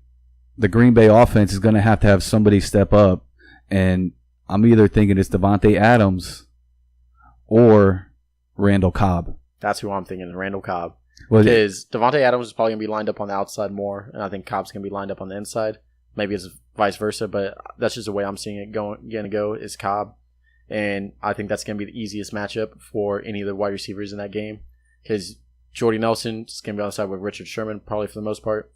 Green Bay offense is going to have somebody step up, and I'm either thinking it's Devontae Adams or Randall Cobb. That's who I'm thinking, Randall Cobb. Because Devontae Adams is probably going to be lined up on the outside more, and I think Cobb's going to be lined up on the inside. Maybe it's vice versa, but that's just the way I'm seeing it going to go is Cobb. And I think that's going to be the easiest matchup for any of the wide receivers in that game. Because Jordy Nelson is going to be on the side with Richard Sherman, probably for the most part.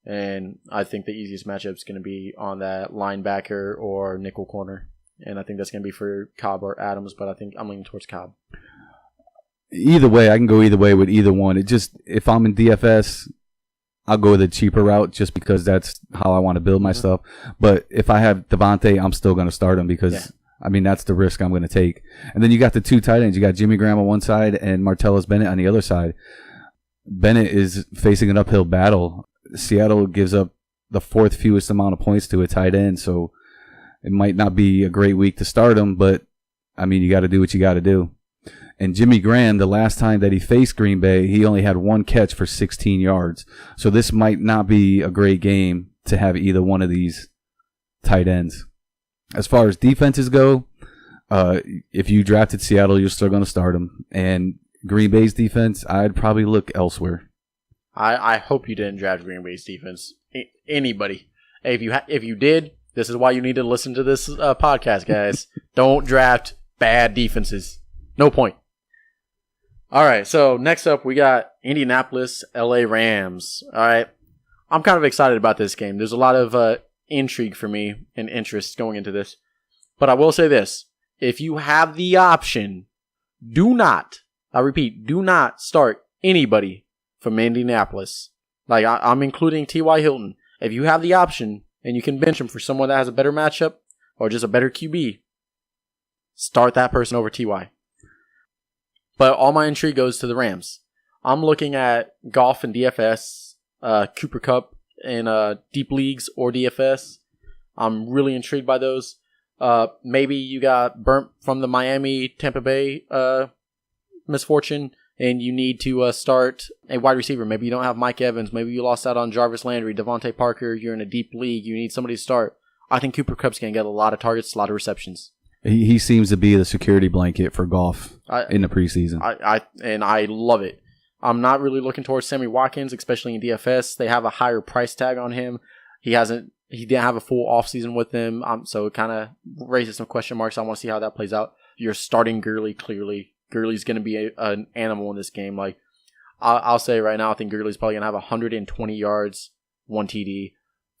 And I think the easiest matchup is going to be on that linebacker or nickel corner. And I think that's going to be for Cobb or Adams, but I think I'm leaning towards Cobb. Either way, I can go either way with either one. If I'm in DFS, I'll go the cheaper route just because that's how I want to build my stuff. But if I have Devontae, I'm still going to start him because, that's the risk I'm going to take. And then you got the 2 tight ends. You got Jimmy Graham on one side and Martellus Bennett on the other side. Bennett is facing an uphill battle. Seattle gives up the 4th fewest amount of points to a tight end, so it might not be a great week to start him, but, you got to do what you got to do. And Jimmy Graham, the last time that he faced Green Bay, he only had 1 catch for 16 yards. So this might not be a great game to have either one of these tight ends. As far as defenses go, if you drafted Seattle, you're still going to start them. And Green Bay's defense, I'd probably look elsewhere. I hope you didn't draft Green Bay's defense. Anybody. If you did, this is why you need to listen to this podcast, guys. Don't draft bad defenses. No point. All right, so next up we got Indianapolis, LA Rams. All right, I'm kind of excited about this game. There's a lot of intrigue for me and interest going into this. But I will say this. If you have the option, do not, I repeat, do not start anybody from Indianapolis. Like, I'm including T.Y. Hilton. If you have the option and you can bench him for someone that has a better matchup or just a better QB, start that person over T.Y. But all my intrigue goes to the Rams. I'm looking at Goff and DFS, Cooper Kupp in deep leagues or DFS. I'm really intrigued by those. Maybe you got burnt from the Miami Tampa Bay misfortune and you need to start a wide receiver. Maybe you don't have Mike Evans. Maybe you lost out on Jarvis Landry, Devontae Parker. You're in a deep league. You need somebody to start. I think Cooper Kupp's going to get a lot of targets, a lot of receptions. He seems to be the security blanket for Goff in the preseason. I love it. I'm not really looking towards Sammy Watkins, especially in DFS. They have a higher price tag on him. He didn't have a full offseason with them, so it kind of raises some question marks. I want to see how that plays out. You're starting Gurley, clearly. Gurley's going to be an animal in this game. Like, I'll say right now, I think Gurley's probably going to have 120 yards, 1 TD,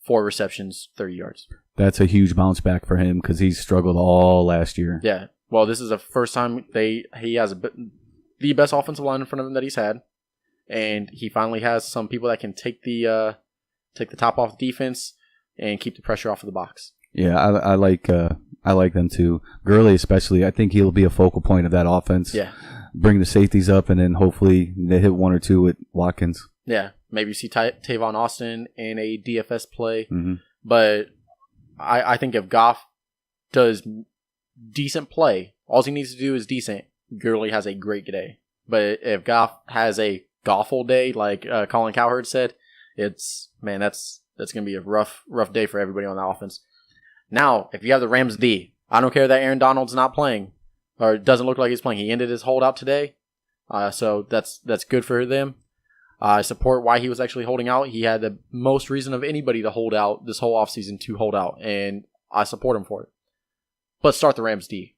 4 receptions, 30 yards. That's a huge bounce back for him because he's struggled all last year. Yeah. Well, this is the first time he has the best offensive line in front of him that he's had. And he finally has some people that can take the top off the defense and keep the pressure off of the box. Yeah, I like them too. Gurley especially. I think he'll be a focal point of that offense. Yeah. Bring the safeties up, and then hopefully they hit 1 or 2 with Watkins. Yeah, maybe you see Tavon Austin in a DFS play. Mm-hmm. But I think if Goff does decent play, all he needs to do is decent. Gurley has a great day. But if Goff has a Goffle day, like Colin Cowherd said, that's going to be a rough day for everybody on the offense. Now, if you have the Rams D, I don't care that Aaron Donald's not playing, or it doesn't look like he's playing. He ended his holdout today, so that's good for them. I support why he was actually holding out. He had the most reason of anybody to hold out this whole offseason to hold out, and I support him for it. But start the Rams D.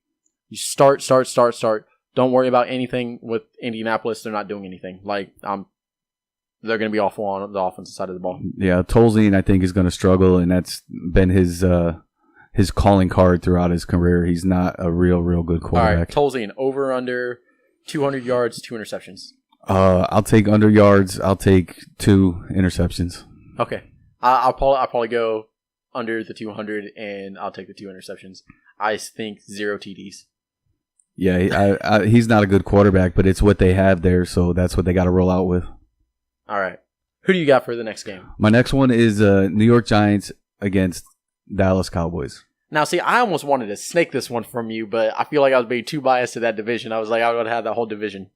You start. Don't worry about anything with Indianapolis. They're not doing anything. Like, they're going to be awful on the offensive side of the ball. Yeah, Tolzien, I think, is going to struggle, and that's been his calling card throughout his career. He's not a real good quarterback. All right, Tolzien, over under 200 yards, 2 interceptions. I'll take under yards. I'll take 2 interceptions. Okay. I'll probably go under the 200, and I'll take the 2 interceptions. I think 0 TDs. Yeah, he's not a good quarterback, but it's what they have there, so that's what they got to roll out with. All right. Who do you got for the next game? My next one is New York Giants against Dallas Cowboys. Now, see, I almost wanted to snake this one from you, but I feel like I was being too biased to that division. I was like, I would have had that whole division.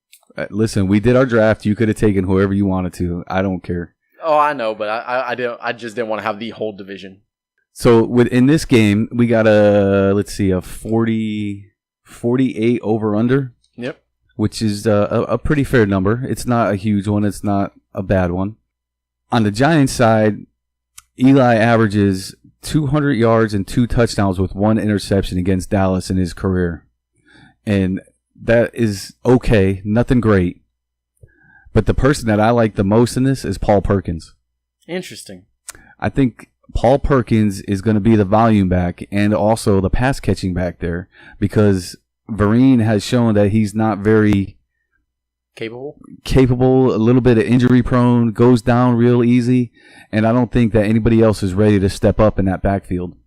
Listen, we did our draft. You could have taken whoever you wanted to. I don't care. Oh, I know, but I just didn't want to have the whole division. So in this game, we got a 48 over under. Yep. Which is a pretty fair number. It's not a huge one. It's not a bad one. On the Giants side, Eli averages 200 yards and 2 touchdowns with 1 interception against Dallas in his career. And that is okay. Nothing great. But the person that I like the most in this is Paul Perkins. Interesting. I think Paul Perkins is going to be the volume back and also the pass catching back there because Vereen has shown that he's not very capable, a little bit of injury prone, goes down real easy, and I don't think that anybody else is ready to step up in that backfield.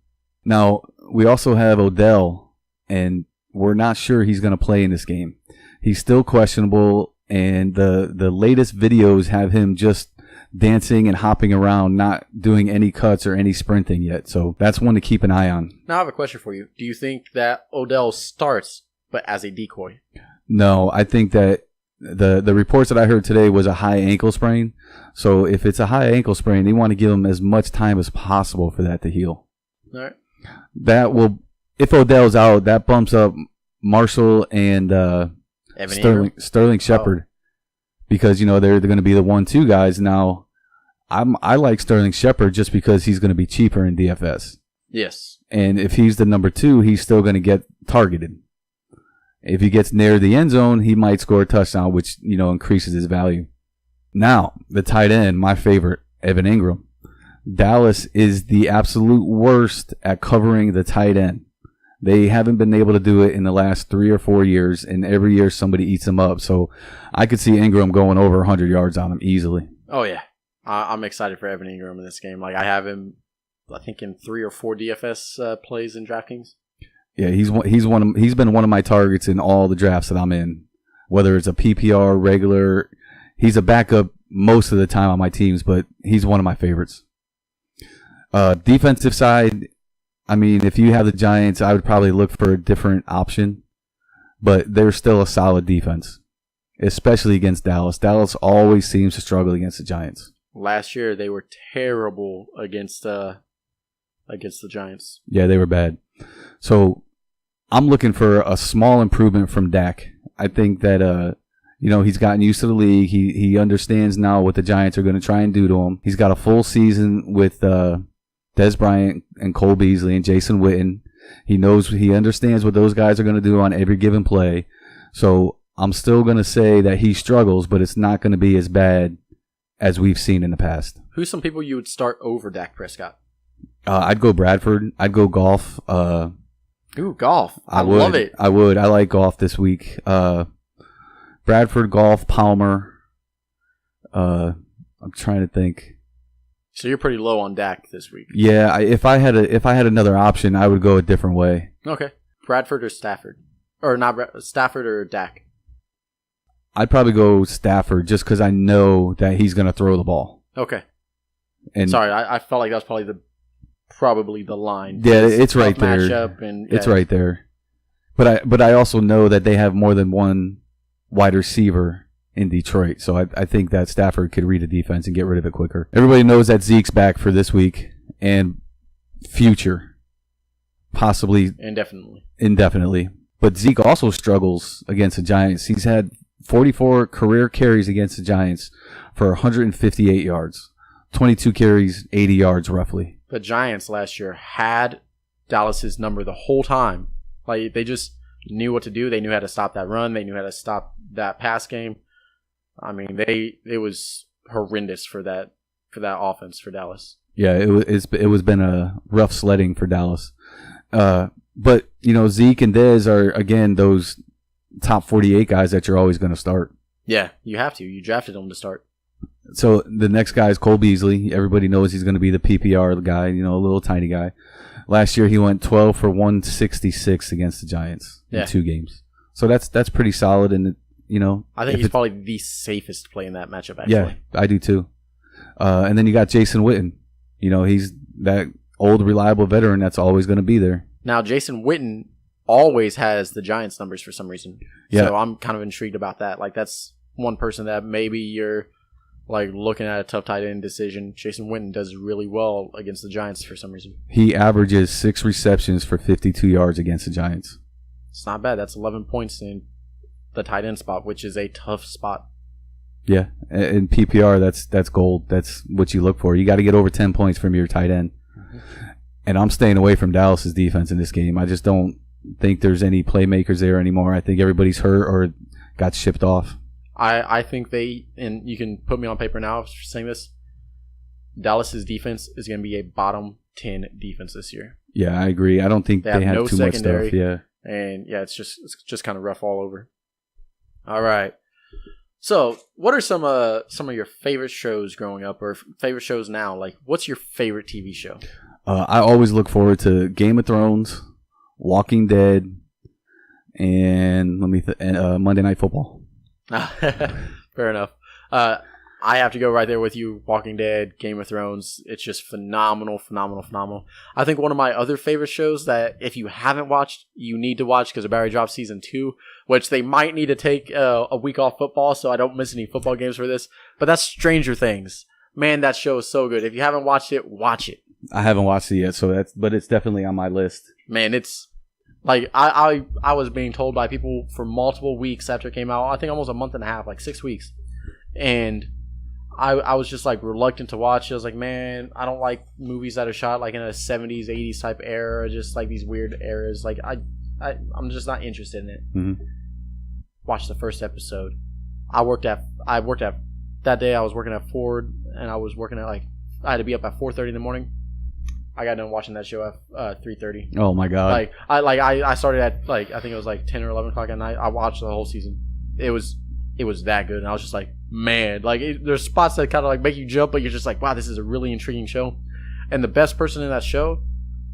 Now, we also have Odell, and we're not sure he's going to play in this game. He's still questionable, and the latest videos have him just dancing and hopping around, not doing any cuts or any sprinting yet. So that's one to keep an eye on. Now I have a question for you. Do you think that Odell starts but as a decoy? No, I think that the reports that I heard today was a high ankle sprain. So if it's a high ankle sprain, they want to give him as much time as possible for that to heal. All right. That will, if Odell's out, that bumps up Marshall and Sterling Shepard because they're going to be the 1-2 guys. Now, I like Sterling Shepard just because he's going to be cheaper in DFS. Yes. And if he's the number 2, he's still going to get targeted. If he gets near the end zone, he might score a touchdown, which, increases his value. Now, the tight end, my favorite, Evan Ingram. Dallas is the absolute worst at covering the tight end. They haven't been able to do it in the last 3 or 4 years, and every year somebody eats them up. So I could see Ingram going over 100 yards on him easily. Oh, yeah. I'm excited for Evan Ingram in this game. Like, I have him, I think, in 3 or 4 DFS plays in DraftKings. Yeah, he's been one of my targets in all the drafts that I'm in, whether it's a PPR, regular. He's a backup most of the time on my teams, but he's one of my favorites. Defensive side, I mean, if you have the Giants, I would probably look for a different option, but they're still a solid defense, especially against Dallas. Dallas always seems to struggle against the Giants. Last year, they were terrible against the Giants. Yeah, they were bad. So I'm looking for a small improvement from Dak. I think that he's gotten used to the league. He understands now what the Giants are going to try and do to him. He's got a full season with Dez Bryant and Cole Beasley and Jason Witten. He understands what those guys are going to do on every given play. So I'm still going to say that he struggles, but it's not going to be as bad as we've seen in the past. Who's some people you would start over Dak Prescott? I'd go Bradford. I'd go Goff. Ooh, Goff. I would. Love it. I would. I like Goff this week. Bradford, Goff, Palmer. I'm trying to think. So you're pretty low on Dak this week. Yeah, if I had another option, I would go a different way. Okay. Bradford or Stafford? Or not Stafford or Dak? I'd probably go Stafford just because I know that he's going to throw the ball. Okay. And sorry, I felt like that was probably the line. Yeah, it's right there. Matchup and, yeah. It's right there. But I also know that they have more than one wide receiver in Detroit, so I think that Stafford could read a defense and get rid of it quicker. Everybody knows that Zeke's back for this week and future, possibly indefinitely. But Zeke also struggles against the Giants. He's had 44 career carries against the Giants for 158 yards. 22 carries, 80 yards roughly. The Giants last year had Dallas's number the whole time. Like, they just knew what to do. They knew how to stop that run. They knew how to stop that pass game. I mean, it was horrendous for that offense for Dallas. Yeah, it was been a rough sledding for Dallas. But Zeke and Dez are again those top 48 guys that you're always going to start. Yeah, you have to. You drafted them to start. So the next guy is Cole Beasley. Everybody knows he's going to be the PPR guy, a little tiny guy. Last year he went 12 for 166 against the Giants in 2 games. So that's pretty solid. And I think he's probably the safest play in that matchup. Actually, yeah, I do too. And then you got Jason Witten. He's that old reliable veteran that's always going to be there. Now Jason Witten always has the Giants numbers for some reason. Yeah. So I'm kind of intrigued about that. Like, that's one person that maybe you're like looking at a tough tight end decision. Jason Witten does really well against the Giants for some reason. He averages 6 receptions for 52 yards against the Giants. It's not bad. That's 11 points in the tight end spot, which is a tough spot. Yeah, in PPR, that's gold. That's what you look for. You got to get over 10 points from your tight end. Mm-hmm. And I'm staying away from Dallas's defense in this game. I just don't think there's any playmakers there anymore. I think everybody's hurt or got shipped off. I think and you can put me on paper now for saying this, Dallas's defense is going to be a bottom 10 defense this year. Yeah, I agree. I don't think they have no too secondary, much stuff. Yeah. And yeah, it's just kind of rough all over. All right. So, what are some of your favorite shows growing up or favorite shows now? Like, what's your favorite TV show? I always look forward to Game of Thrones, Walking Dead, and Monday Night Football. Fair enough. I have to go right there with you. Walking Dead, Game of Thrones. It's just phenomenal. I think one of my other favorite shows that if you haven't watched, you need to watch because Barry dropped season 2, which they might need to take a week off football so I don't miss any football games for this. But that's Stranger Things. Man, that show is so good. If you haven't watched it, watch it. I haven't watched it yet, but it's definitely on my list. Man, it's like I was being told by people for multiple weeks after it came out. I think almost a month and a half, like 6 weeks, and I was just like reluctant to watch. I was like, man, I don't like movies that are shot like in a 70s, 80s type era, just like these weird eras. Like I'm just not interested in it. Mm-hmm. Watched the first episode. I worked at that day. I was working at Ford, and I was working at I had to be up at 4:30 in the morning. I got done watching that show at 3:30. Oh my god! I started at I think it was 10 or 11 o'clock at night. I watched the whole season. It was that good, and I was just like, man, there's spots that kind of make you jump, but you're just like, wow, this is a really intriguing show. And the best person in that show,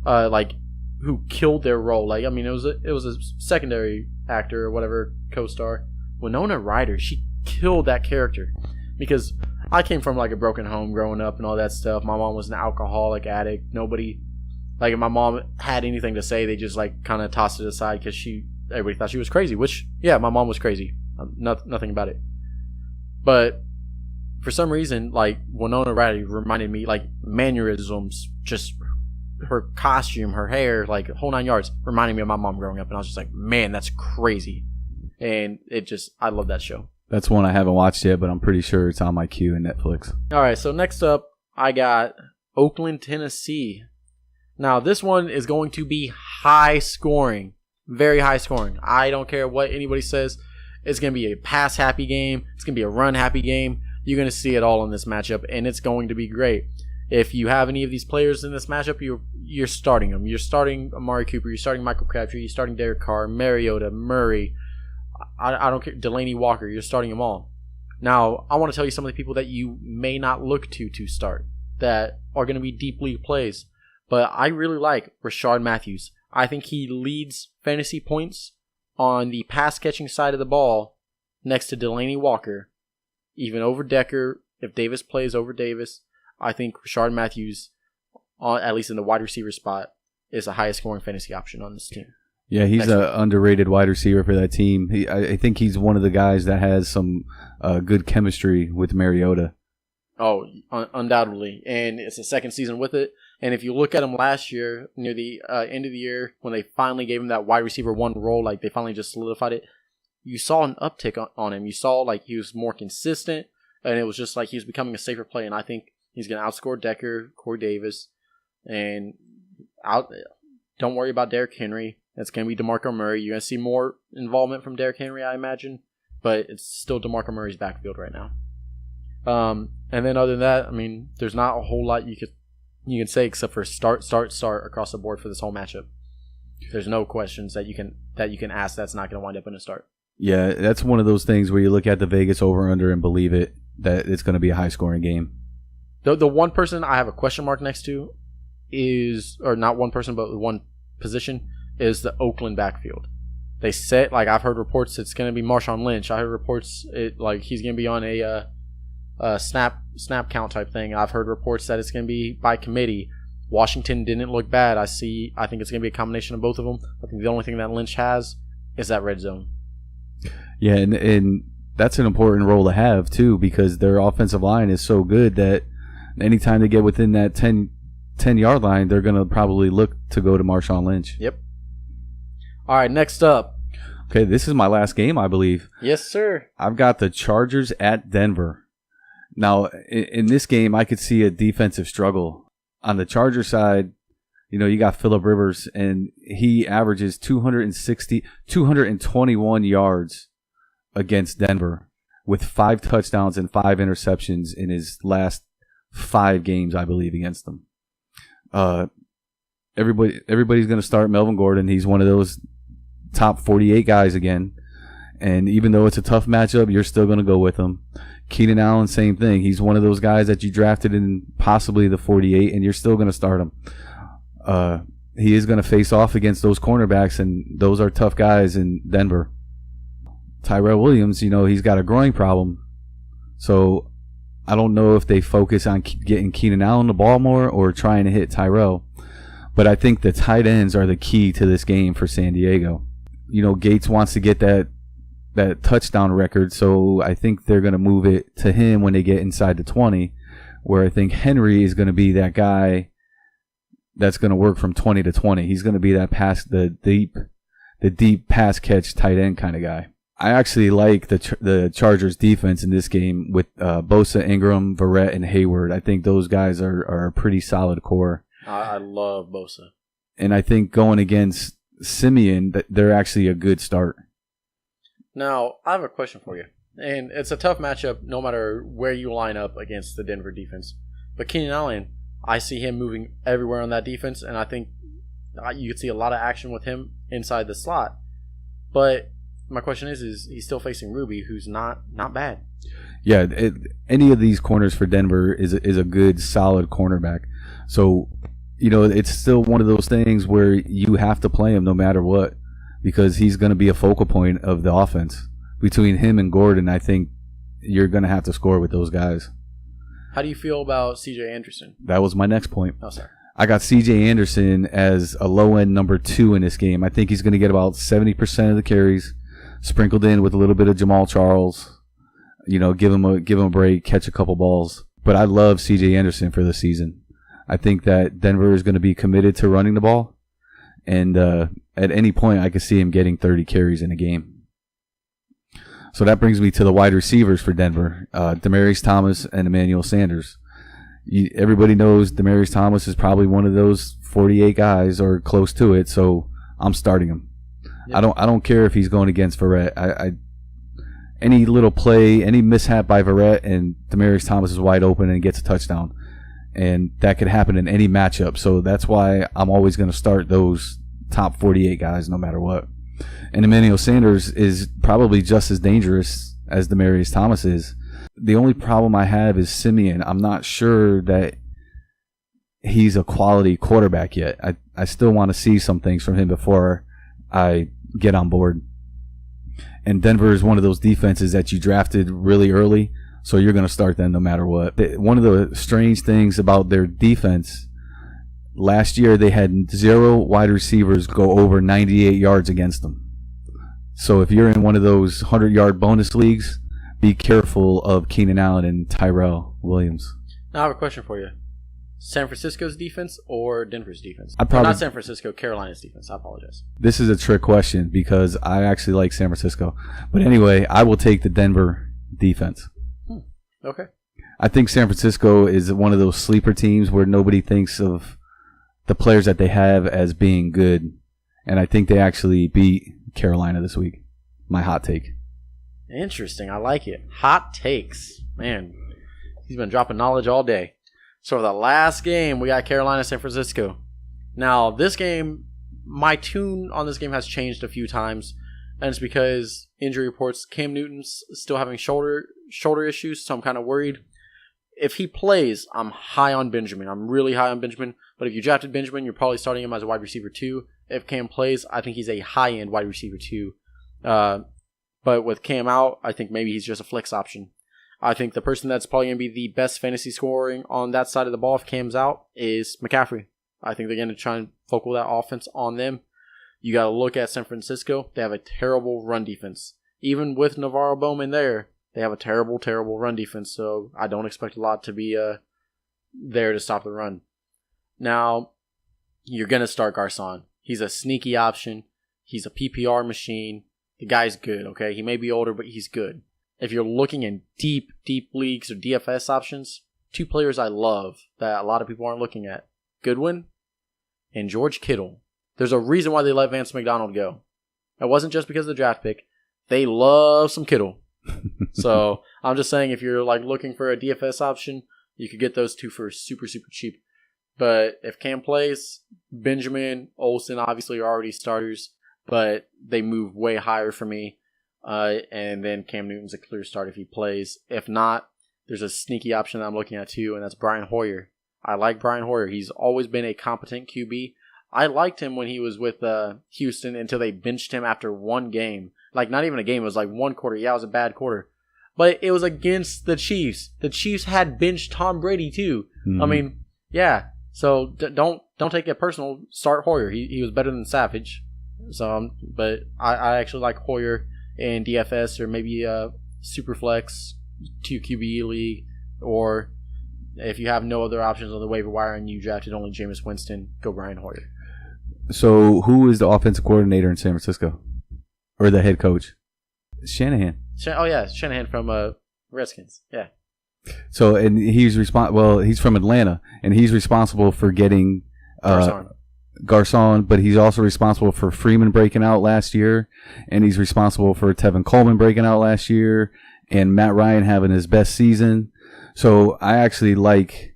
who killed their role, it was a secondary actor or whatever, co-star, Winona Ryder. She killed that character because I came from a broken home growing up and all that stuff. My mom was an alcoholic addict. Nobody, if my mom had anything to say, they just kind of tossed it aside because everybody thought she was crazy. Which, yeah, my mom was crazy. Nothing about it. But for some reason, Winona Ryder reminded me, mannerisms, just her costume, her hair, whole 9 yards, reminded me of my mom growing up. And I was just like, man, that's crazy. And I love that show. That's one I haven't watched yet, but I'm pretty sure it's on my queue in Netflix. All right, so next up, I got Oakland, Tennessee. Now, this one is going to be high scoring, very high scoring. I don't care what anybody says. It's going to be a pass-happy game. It's going to be a run-happy game. You're going to see it all in this matchup, and it's going to be great. If you have any of these players in this matchup, you're starting them. You're starting Amari Cooper. You're starting Michael Crabtree. You're starting Derek Carr, Mariota, Murray. I don't care. Delaney Walker, you're starting them all. Now, I want to tell you some of the people that you may not look to start that are going to be deep league plays. But I really like Rashard Matthews. I think he leads fantasy points on the pass-catching side of the ball next to Delaney Walker, even over Decker. If Davis plays over Davis, I think Rashard Matthews, at least in the wide receiver spot, is the highest scoring fantasy option on this team. Yeah, he's an underrated wide receiver for that team. I think he's one of the guys that has some good chemistry with Mariota. Oh, undoubtedly. And it's the second season with it. And if you look at him last year, near the end of the year, when they finally gave him that wide receiver one role, they finally just solidified it, you saw an uptick on him. You saw he was more consistent, and it was just he was becoming a safer play. And I think he's going to outscore Decker, Corey Davis, and don't worry about Derrick Henry. It's going to be DeMarco Murray. You're going to see more involvement from Derrick Henry, I imagine. But it's still DeMarco Murray's backfield right now. And then other than that, there's not a whole lot you can say except for start across the board for this whole matchup. There's no questions that you can ask that's not going to wind up in a start. Yeah, that's one of those things where you look at the Vegas over-under and believe it, that it's going to be a high-scoring game. The one person I have a question mark next to is, or not one person, but one position, is the Oakland backfield. They said, I've heard reports it's going to be Marshawn Lynch. I heard reports he's going to be on a snap count type thing. I've heard reports that it's going to be by committee. Washington didn't look bad. I think it's going to be a combination of both of them. I think the only thing that Lynch has is that red zone. Yeah, and that's an important role to have too, because their offensive line is so good that anytime they get within that 10-yard line, they're going to probably look to go to Marshawn Lynch. Yep. All right, next up. Okay, this is my last game, I believe. Yes, sir. I've got the Chargers at Denver. Now, in this game, I could see a defensive struggle. On the Charger side, you got Phillip Rivers, and he averages 221 yards against Denver with 5 touchdowns and 5 interceptions in his last 5 games, I believe, against them. Everybody's going to start Melvin Gordon. He's one of those top 48 guys again. And even though it's a tough matchup, you're still going to go with him. Keenan Allen, same thing. He's one of those guys that you drafted in possibly the 48, and you're still going to start him. He is going to face off against those cornerbacks, and those are tough guys in Denver. Tyrell Williams, he's got a groin problem. So I don't know if they focus on getting Keenan Allen the ball more or trying to hit Tyrell. But I think the tight ends are the key to this game for San Diego. Gates wants to get that touchdown record, so I think they're going to move it to him when they get inside the 20, where I think Henry is going to be that guy that's going to work from 20 to 20. He's going to be that the deep pass catch tight end kind of guy. I actually like the Chargers defense in this game with Bosa, Ingram, Verrett, and Hayward. I think those guys are a pretty solid core. I love Bosa. And I think going against Simeon, they're actually a good start. Now, I have a question for you. And it's a tough matchup no matter where you line up against the Denver defense. But Keenan Allen, I see him moving everywhere on that defense, and I think you could see a lot of action with him inside the slot. But my question is he's still facing Ruby, who's not bad. Yeah, any of these corners for Denver is a good, solid cornerback. So, it's still one of those things where you have to play him no matter what, because he's going to be a focal point of the offense. Between him and Gordon, I think you're going to have to score with those guys. How do you feel about C.J. Anderson? That was my next point. Oh, sorry. I got C.J. Anderson as a low-end number 2 in this game. I think he's going to get about 70% of the carries, sprinkled in with a little bit of Jamal Charles. Give him a break, catch a couple balls. But I love C.J. Anderson for the season. I think that Denver is going to be committed to running the ball, and at any point I could see him getting 30 carries in a game. So that brings me to the wide receivers for Denver, Demaryius Thomas and Emmanuel Sanders. Everybody knows Demaryius Thomas is probably one of those 48 guys or close to it, so I'm starting him. Yep. I don't care if he's going against Verrett. Any little play, any mishap by Verrett, and Demaryius Thomas is wide open and gets a touchdown. And that could happen in any matchup. So that's why I'm always going to start those top 48 guys no matter what. And Emmanuel Sanders is probably just as dangerous as Demaryius Thomas is. The only problem I have is Simeon. I'm not sure that he's a quality quarterback yet. I still want to see some things from him before I get on board. And Denver is one of those defenses that you drafted really early, so you're going to start them no matter what. One of the strange things about their defense, last year they had 0 wide receivers go over 98 yards against them. So if you're in one of those 100-yard bonus leagues, be careful of Keenan Allen and Tyrell Williams. Now I have a question for you. San Francisco's defense or Denver's defense? Not San Francisco, Carolina's defense. I apologize. This is a trick question because I actually like San Francisco. But anyway, I will take the Denver defense. Okay. I think San Francisco is one of those sleeper teams where nobody thinks of the players that they have as being good. And I think they actually beat Carolina this week. My hot take. Interesting. I like it. Hot takes. Man, he's been dropping knowledge all day. So for the last game, we got Carolina, San Francisco. Now, this game, my tune on this game has changed a few times, and it's because injury reports, Cam Newton's still having shoulder issues, so I'm kind of worried. If he plays, I'm high on Benjamin. I'm really high on Benjamin, but if you drafted Benjamin, you're probably starting him as a wide receiver 2. If Cam plays, I think he's a high-end wide receiver 2. But with Cam out, I think maybe he's just a flex option. I think the person that's probably going to be the best fantasy scoring on that side of the ball if Cam's out is McCaffrey. I think they're going to try and focal that offense on them. You got to look at San Francisco. They have a terrible run defense. Even with Navarro Bowman there, they have a terrible, terrible run defense. So I don't expect a lot to be there to stop the run. Now, you're going to start Garcon. He's a sneaky option. He's a PPR machine. The guy's good, okay? He may be older, but he's good. If you're looking in deep, deep leagues or DFS options, 2 players I love that a lot of people aren't looking at. Goodwin and George Kittle. There's a reason why they let Vance McDonald go. It wasn't just because of the draft pick. They love some Kittle. So I'm just saying if you're looking for a DFS option, you could get those 2 for super, super cheap. But if Cam plays, Benjamin, Olsen obviously are already starters, but they move way higher for me. And then Cam Newton's a clear start if he plays. If not, there's a sneaky option that I'm looking at too, and that's Brian Hoyer. I like Brian Hoyer. He's always been a competent QB. I liked him when he was with Houston until they benched him after one game. Not even a game. It was one quarter. Yeah, it was a bad quarter. But it was against the Chiefs. The Chiefs had benched Tom Brady too. Mm-hmm. I mean, yeah. So don't take it personal. Start Hoyer. He was better than Savage. So, but I actually like Hoyer in DFS or maybe Superflex 2 QB league, or if you have no other options on the waiver wire and you drafted only Jameis Winston, go Brian Hoyer. So who is the offensive coordinator in San Francisco, or the head coach? Shanahan. Shanahan from Redskins. Yeah. So and he's he's from Atlanta, and he's responsible for getting Garcon, but he's also responsible for Freeman breaking out last year, and he's responsible for Tevin Coleman breaking out last year, and Matt Ryan having his best season. So I actually like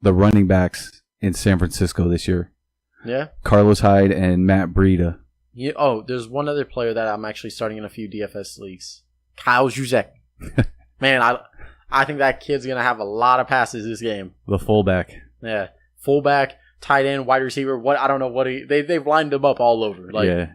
the running backs in San Francisco this year. Yeah. Carlos Hyde and Matt Breida. There's one other player that I'm actually starting in a few DFS leagues. Kyle Juszczyk. Man, I think that kid's going to have a lot of passes this game. The fullback. Yeah. Fullback, tight end, wide receiver. I don't know what they've lined him up all over. Yeah.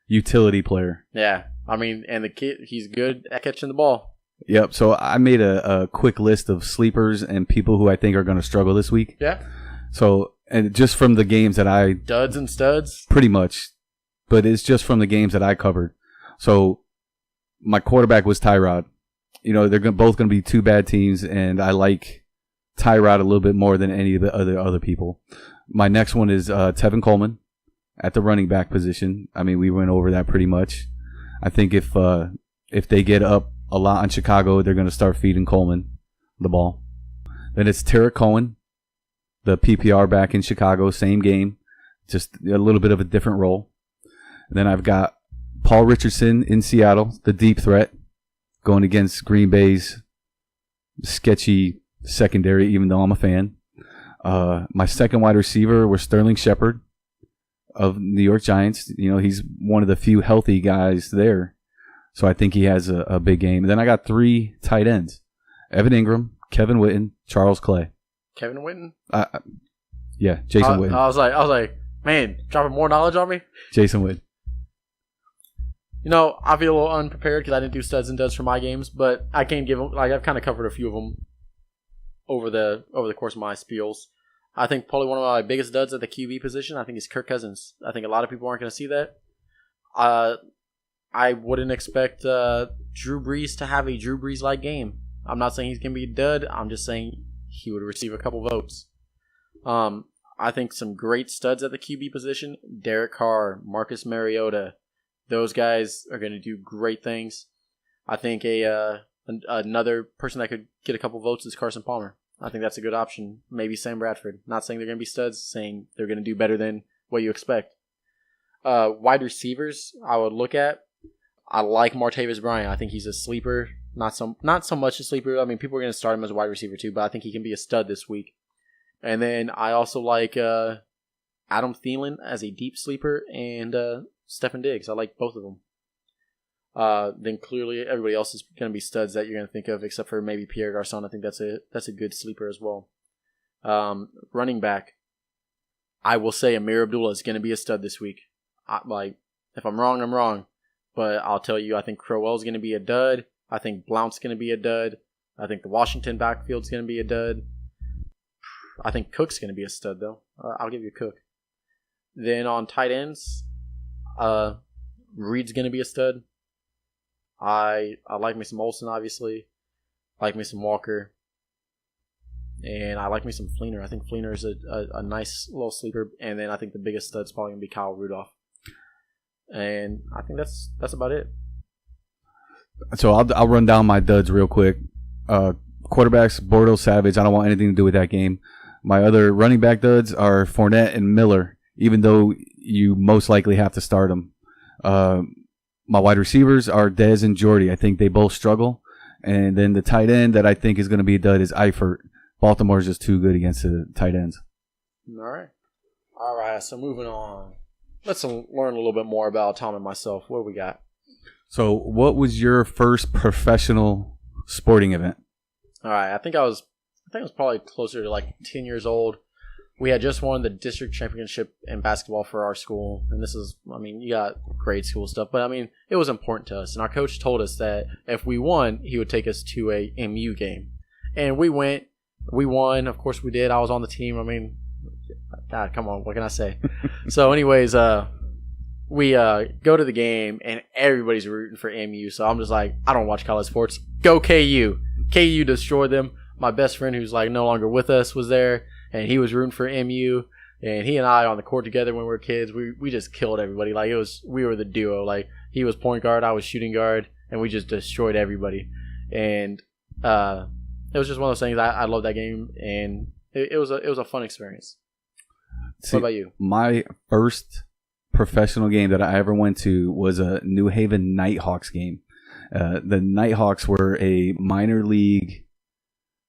Utility player. Yeah. I mean, and the kid, he's good at catching the ball. Yep. So I made a quick list of sleepers and people who I think are going to struggle this week. Yeah. So, and just from the games that Duds and studs? Pretty much. But it's just from the games that I covered. So, my quarterback was Tyrod. They're both going to be two bad teams, and I like Tyrod a little bit more than any of the other people. My next one is Tevin Coleman at the running back position. I mean, we went over that pretty much. I think if they get up a lot on Chicago, they're going to start feeding Coleman the ball. Then it's Tarek Cohen, the PPR back in Chicago, same game, just a little bit of a different role. And then I've got Paul Richardson in Seattle, the deep threat, going against Green Bay's sketchy secondary, even though I'm a fan. My second wide receiver was Sterling Shepard of New York Giants. He's one of the few healthy guys there. So I think he has a big game. And then I got 3 tight ends. Evan Ingram, Kevin Witten, Charles Clay. Kevin Witten? Yeah, Jason Witten. I was like, man, dropping more knowledge on me? Jason Witten. I feel a little unprepared because I didn't do studs and duds for my games, but I can give them, I've kind of covered a few of them over the course of my spiels. I think probably one of my biggest duds at the QB position, I think, is Kirk Cousins. I think a lot of people aren't going to see that. I wouldn't expect Drew Brees to have a Drew Brees-like game. I'm not saying he's going to be a dud. I'm just saying he would receive a couple votes. I think some great studs at the QB position, Derek Carr, Marcus Mariota. Those guys are going to do great things. I think another person that could get a couple votes is Carson Palmer. I think that's a good option. Maybe Sam Bradford. Not saying they're going to be studs, saying they're going to do better than what you expect. Wide receivers, I would look at. I like Martavis Bryant. I think he's a sleeper. Not so much a sleeper. I mean, people are going to start him as a wide receiver too, but I think he can be a stud this week. And then I also like Adam Thielen as a deep sleeper and Stefon Diggs. I like both of them. Then clearly everybody else is going to be studs that you're going to think of, except for maybe Pierre Garçon. I think that's a good sleeper as well. Running back, I will say Amir Abdullah is going to be a stud this week. If I'm wrong, I'm wrong. But I'll tell you, I think Crowell is going to be a dud. I think Blount's going to be a dud. I think the Washington backfield is going to be a dud. I think Cook's going to be a stud, though. I'll give you Cook. Then on tight ends, Reed's going to be a stud. I like me some Olsen, obviously. I like me some Walker. And I like me some Fleener. I think Fleener is a nice little sleeper. And then I think the biggest stud's probably going to be Kyle Rudolph. And I think that's about it. So I'll run down my duds real quick. Quarterbacks, Bortles, Savage. I don't want anything to do with that game. My other running back duds are Fournette and Miller, even though you most likely have to start them. My wide receivers are Dez and Jordy. I think they both struggle. And then the tight end that I think is going to be a dud is Eifert. Baltimore's just too good against the tight ends. All right. So moving on. Let's learn a little bit more about Tom and myself. What do we got? So what was your first professional sporting event? All right. I think I was probably closer to like 10 years old. We had just won the district championship in basketball for our school. And this is, you got grade school stuff. But, it was important to us. And our coach told us that if we won, he would take us to a MU game. And we went. We won. Of course we did. I was on the team. God, come on. What can I say? So, anyways, we go to the game, and everybody's rooting for MU. So I'm just like, I don't watch college sports. Go KU. KU destroyed them. My best friend, who's like no longer with us, was there, and he was rooting for MU. And he and I on the court together when we were kids, we just killed everybody. We were the duo. He was point guard, I was shooting guard, and we just destroyed everybody. And it was just one of those things. I love that game, and it was a fun experience. See, what about you? My first professional game that I ever went to was a New Haven Nighthawks game. The Nighthawks were a minor league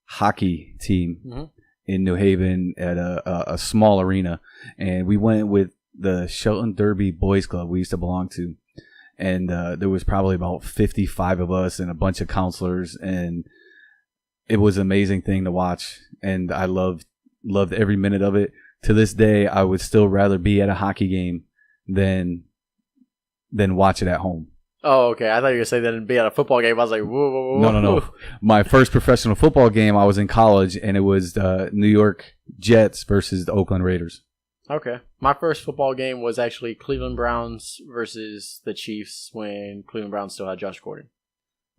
hockey team in New Haven at a small arena, and we went with the Shelton Derby Boys Club we used to belong to, and there was probably about 55 of us and a bunch of counselors, and it was an amazing thing to watch, and I loved every minute of it. To this day, I would still rather be at a hockey game than watch it at home. Oh, okay. I thought you were going to say that and be at a football game. I was like, whoa. No. My first professional football game, I was in college, and it was New York Jets versus the Oakland Raiders. Okay. My first football game was actually Cleveland Browns versus the Chiefs when Cleveland Browns still had Josh Gordon.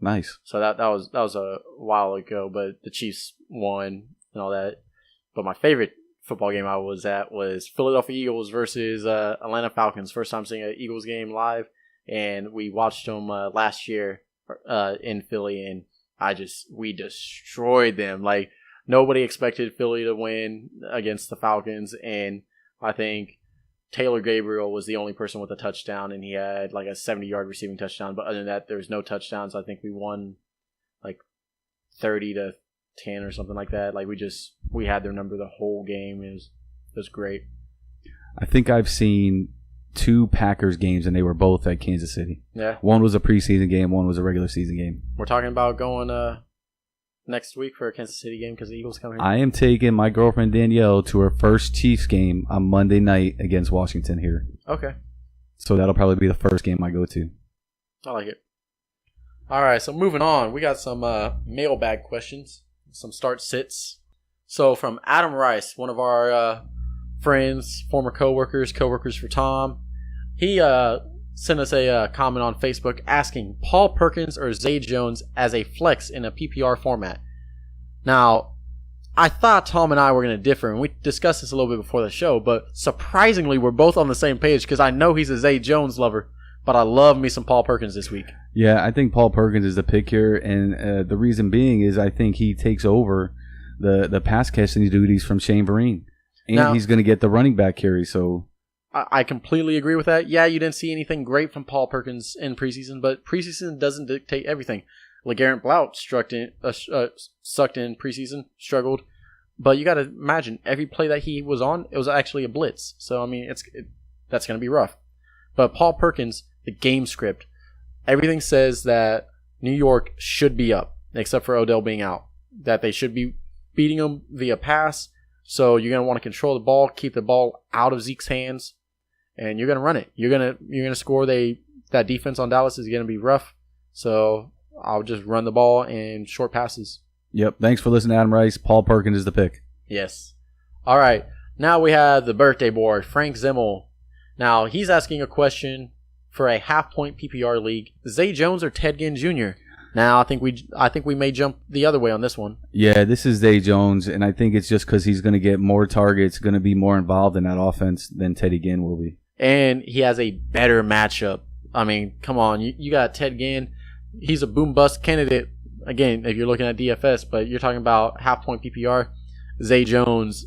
Nice. So that was a while ago, but the Chiefs won and all that. But my favorite football game I was at was Philadelphia Eagles versus Atlanta Falcons. First time seeing an Eagles game live. And we watched them last year in Philly, and we destroyed them. Like, nobody expected Philly to win against the Falcons, and I think Taylor Gabriel was the only person with a touchdown, and he had like a 70-yard receiving touchdown. But other than that, there was no touchdowns. I think we won like 30-10 or something like that. Like, we had their number the whole game. It was great. I think I've seen 2 Packers games, and they were both at Kansas City. Yeah. One was a preseason game, one was a regular season game. We're talking about going next week for a Kansas City game because the Eagles come here. I am taking my girlfriend Danielle to her first Chiefs game on Monday night against Washington here. Okay. So that'll probably be the first game I go to. I like it. All right, so moving on. We got some mailbag questions, some start sits. So from Adam Rice, one of our friends, former coworkers for Tom. He sent us a comment on Facebook asking Paul Perkins or Zay Jones as a flex in a PPR format. Now, I thought Tom and I were going to differ, and we discussed this a little bit before the show, but surprisingly, we're both on the same page because I know he's a Zay Jones lover, but I love me some Paul Perkins this week. Yeah, I think Paul Perkins is the pick here, and the reason being is I think he takes over the pass catching duties from Shane Vereen. And now, he's going to get the running back carry, so... I completely agree with that. Yeah, you didn't see anything great from Paul Perkins in preseason, but preseason doesn't dictate everything. LeGarrette Blount sucked in preseason, struggled. But you got to imagine, every play that he was on, it was actually a blitz. So, I mean, that's going to be rough. But Paul Perkins, the game script, everything says that New York should be up, except for Odell being out. That they should be beating them via pass. So you're going to want to control the ball, keep the ball out of Zeke's hands, and you're going to run it. You're going to score. That defense on Dallas is going to be rough. So I'll just run the ball and short passes. Yep. Thanks for listening, Adam Rice. Paul Perkins is the pick. Yes. All right. Now we have the birthday boy, Frank Zimmel. Now he's asking a question for a half-point PPR league. Zay Jones or Ted Ginn Jr.? Now, I think we may jump the other way on this one. Yeah, this is Zay Jones, and I think it's just because he's going to get more targets, going to be more involved in that offense than Teddy Ginn will be. And he has a better matchup. I mean, come on. You got Ted Ginn. He's a boom-bust candidate, again, if you're looking at DFS, but you're talking about half-point PPR. Zay Jones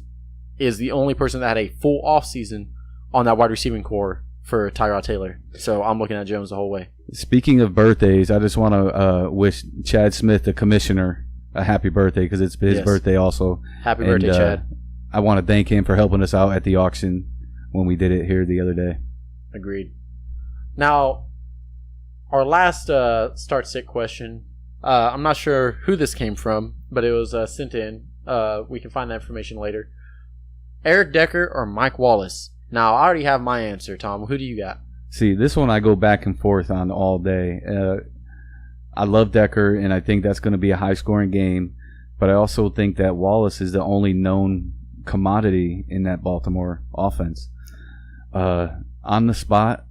is the only person that had a full offseason on that wide receiving core for Tyrod Taylor. So I'm looking at Jones the whole way. Speaking of birthdays, I just want to wish Chad Smith, the commissioner, a happy birthday because it's his birthday also. Happy birthday, Chad. I want to thank him for helping us out at the auction when we did it here the other day. Agreed. Now, our last start sit question, I'm not sure who this came from, but it was sent in. We can find that information later. Eric Decker or Mike Wallace? Now, I already have my answer, Tom. Who do you got? See, this one I go back and forth on all day. I love Decker, and I think that's going to be a high-scoring game. But I also think that Wallace is the only known commodity in that Baltimore offense. On the spot,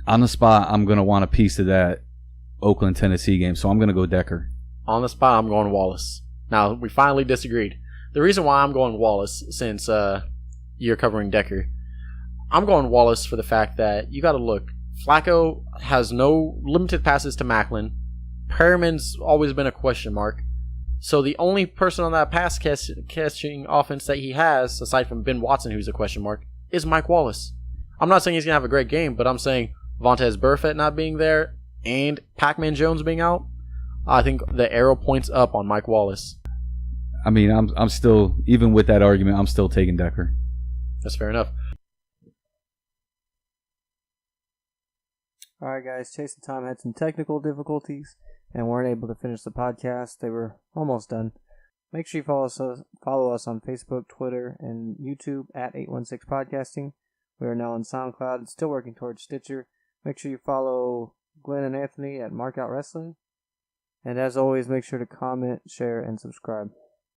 I'm going to want a piece of that Oakland-Tennessee game, so I'm going to go Decker. On the spot, I'm going Wallace. Now, we finally disagreed. The reason why I'm going Wallace, since you're covering Decker, I'm going Wallace for the fact that you got to look. Flacco has no limited passes to Macklin. Perriman's always been a question mark. So the only person on that pass catching offense that he has, aside from Ben Watson, who's a question mark, is Mike Wallace. I'm not saying he's going to have a great game, but I'm saying Vontaze Burfict not being there and Pac-Man Jones being out, I think the arrow points up on Mike Wallace. I mean, I'm still, even with that argument, I'm still taking Decker. That's fair enough. All right, guys. Chase and Tom had some technical difficulties and weren't able to finish the podcast. They were almost done. Make sure you follow us on Facebook, Twitter, and YouTube at 816 Podcasting. We are now on SoundCloud and still working towards Stitcher. Make sure you follow Glenn and Anthony at Markout Wrestling. And as always, make sure to comment, share, and subscribe.